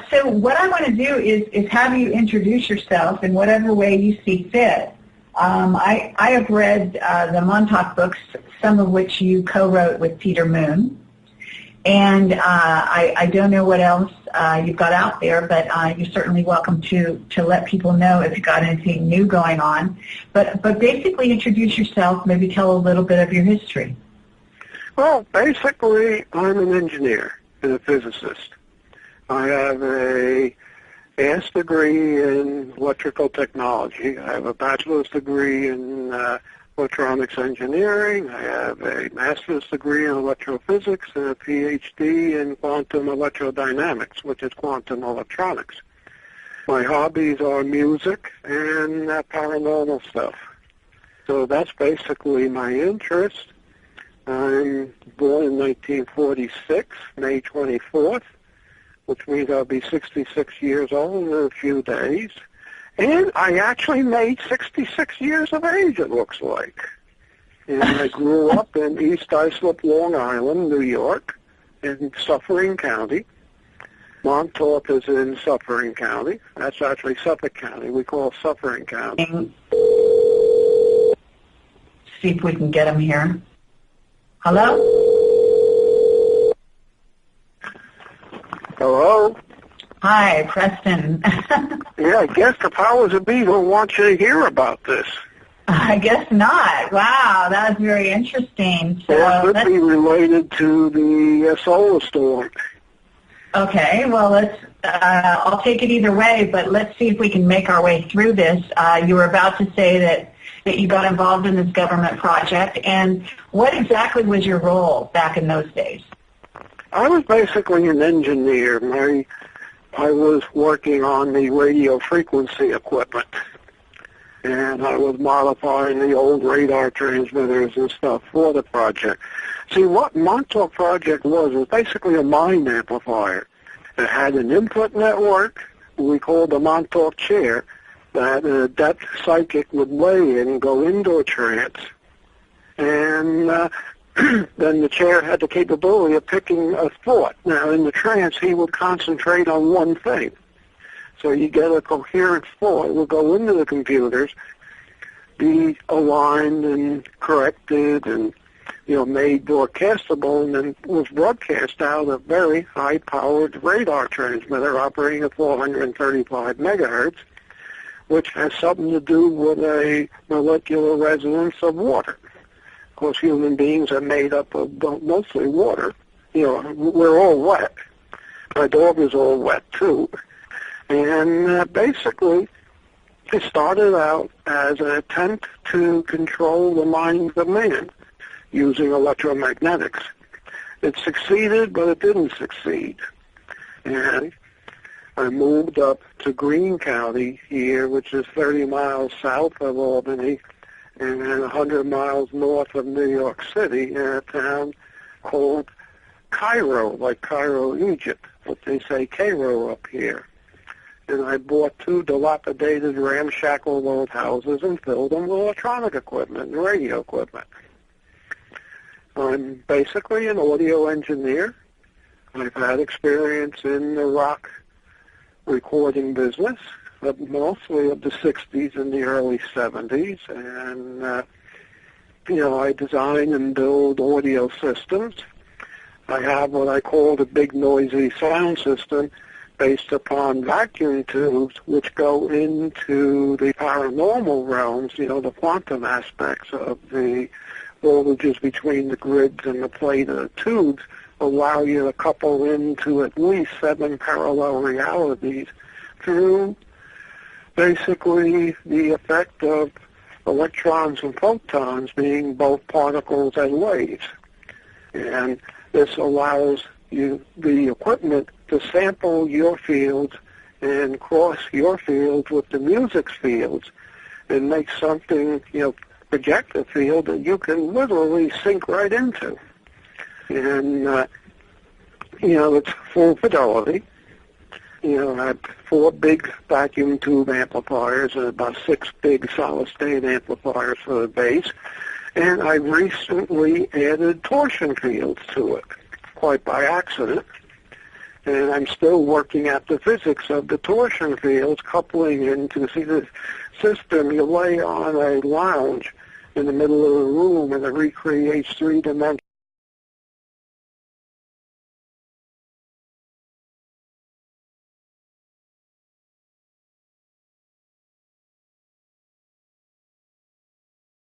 So what I want to do is have you introduce yourself in whatever way you see fit. I have read the Montauk books, some of which you co-wrote with Peter Moon. And I don't know what else you've got out there, but you're certainly welcome to let people know if you've got anything new going on. But basically introduce yourself, maybe tell a little bit of your history. Well, basically, I'm an engineer and a physicist. I have a master's degree in electrical technology. I have a bachelor's degree in electronics engineering. I have a master's degree in electrophysics and a PhD in quantum electrodynamics, which is quantum electronics. My hobbies are music and paranormal stuff. So that's basically my interest. I'm born in 1946, May 24th, which means I'll be 66 years old in a few days. And I actually made 66 years of age, it looks like. And I grew up in East Islip, Long Island, New York, in Suffering County. Montauk is in Suffering County. That's actually Suffolk County. We call Suffering County. See if we can get him here. Hello? Hello? Hi, Preston. Yeah, I guess the powers that be don't want you to hear about this. I guess not. Wow, that was very interesting. So well, it could be related to the solar storm. Okay, well, I'll take it either way, but let's see if we can make our way through this. You were about to say that you got involved in this government project, and what exactly was your role back in those days? I was basically an engineer. I was working on the radio frequency equipment, and I was modifying the old radar transmitters and stuff for the project. See, what Montauk project was basically a mind amplifier. It had an input network we called the Montauk chair that a deaf psychic would lay in and go into a trance, and then the chair had the capability of picking a thought. Now, in the trance, he would concentrate on one thing. So you get a coherent thought. It would go into the computers, be aligned and corrected and, made broadcastable, and then was broadcast out of a very high-powered radar transmitter operating at 435 megahertz, which has something to do with a molecular resonance of water. Of course, human beings are made up of mostly water. We're all wet. My dog is all wet, too. And basically, it started out as an attempt to control the mind of man using electromagnetics. It succeeded, but it didn't succeed. And I moved up to Greene County here, which is 30 miles south of Albany, and 100 miles north of New York City, in a town called Cairo, like Cairo, Egypt, but they say Cairo up here. And I bought 2 dilapidated, ramshackle old houses and filled them with electronic equipment and radio equipment. I'm basically an audio engineer. I've had experience in the rock recording business, but mostly of the 60s and the early 70s. And, I design and build audio systems. I have what I call the big noisy sound system based upon vacuum tubes, which go into the paranormal realms, the quantum aspects of the voltages between the grids and the plate of the tubes, allow you to couple into at least 7 parallel realities through basically the effect of electrons and photons being both particles and waves. And this allows you, the equipment, to sample your fields and cross your fields with the music's fields and make something, project a field that you can literally sink right into. And, it's full fidelity. I have 4 big vacuum tube amplifiers and about 6 big solid-state amplifiers for the bass. And I recently added torsion fields to it, quite by accident. And I'm still working at the physics of the torsion fields, coupling into the system. You lay on a lounge in the middle of the room, and it recreates 3-dimensional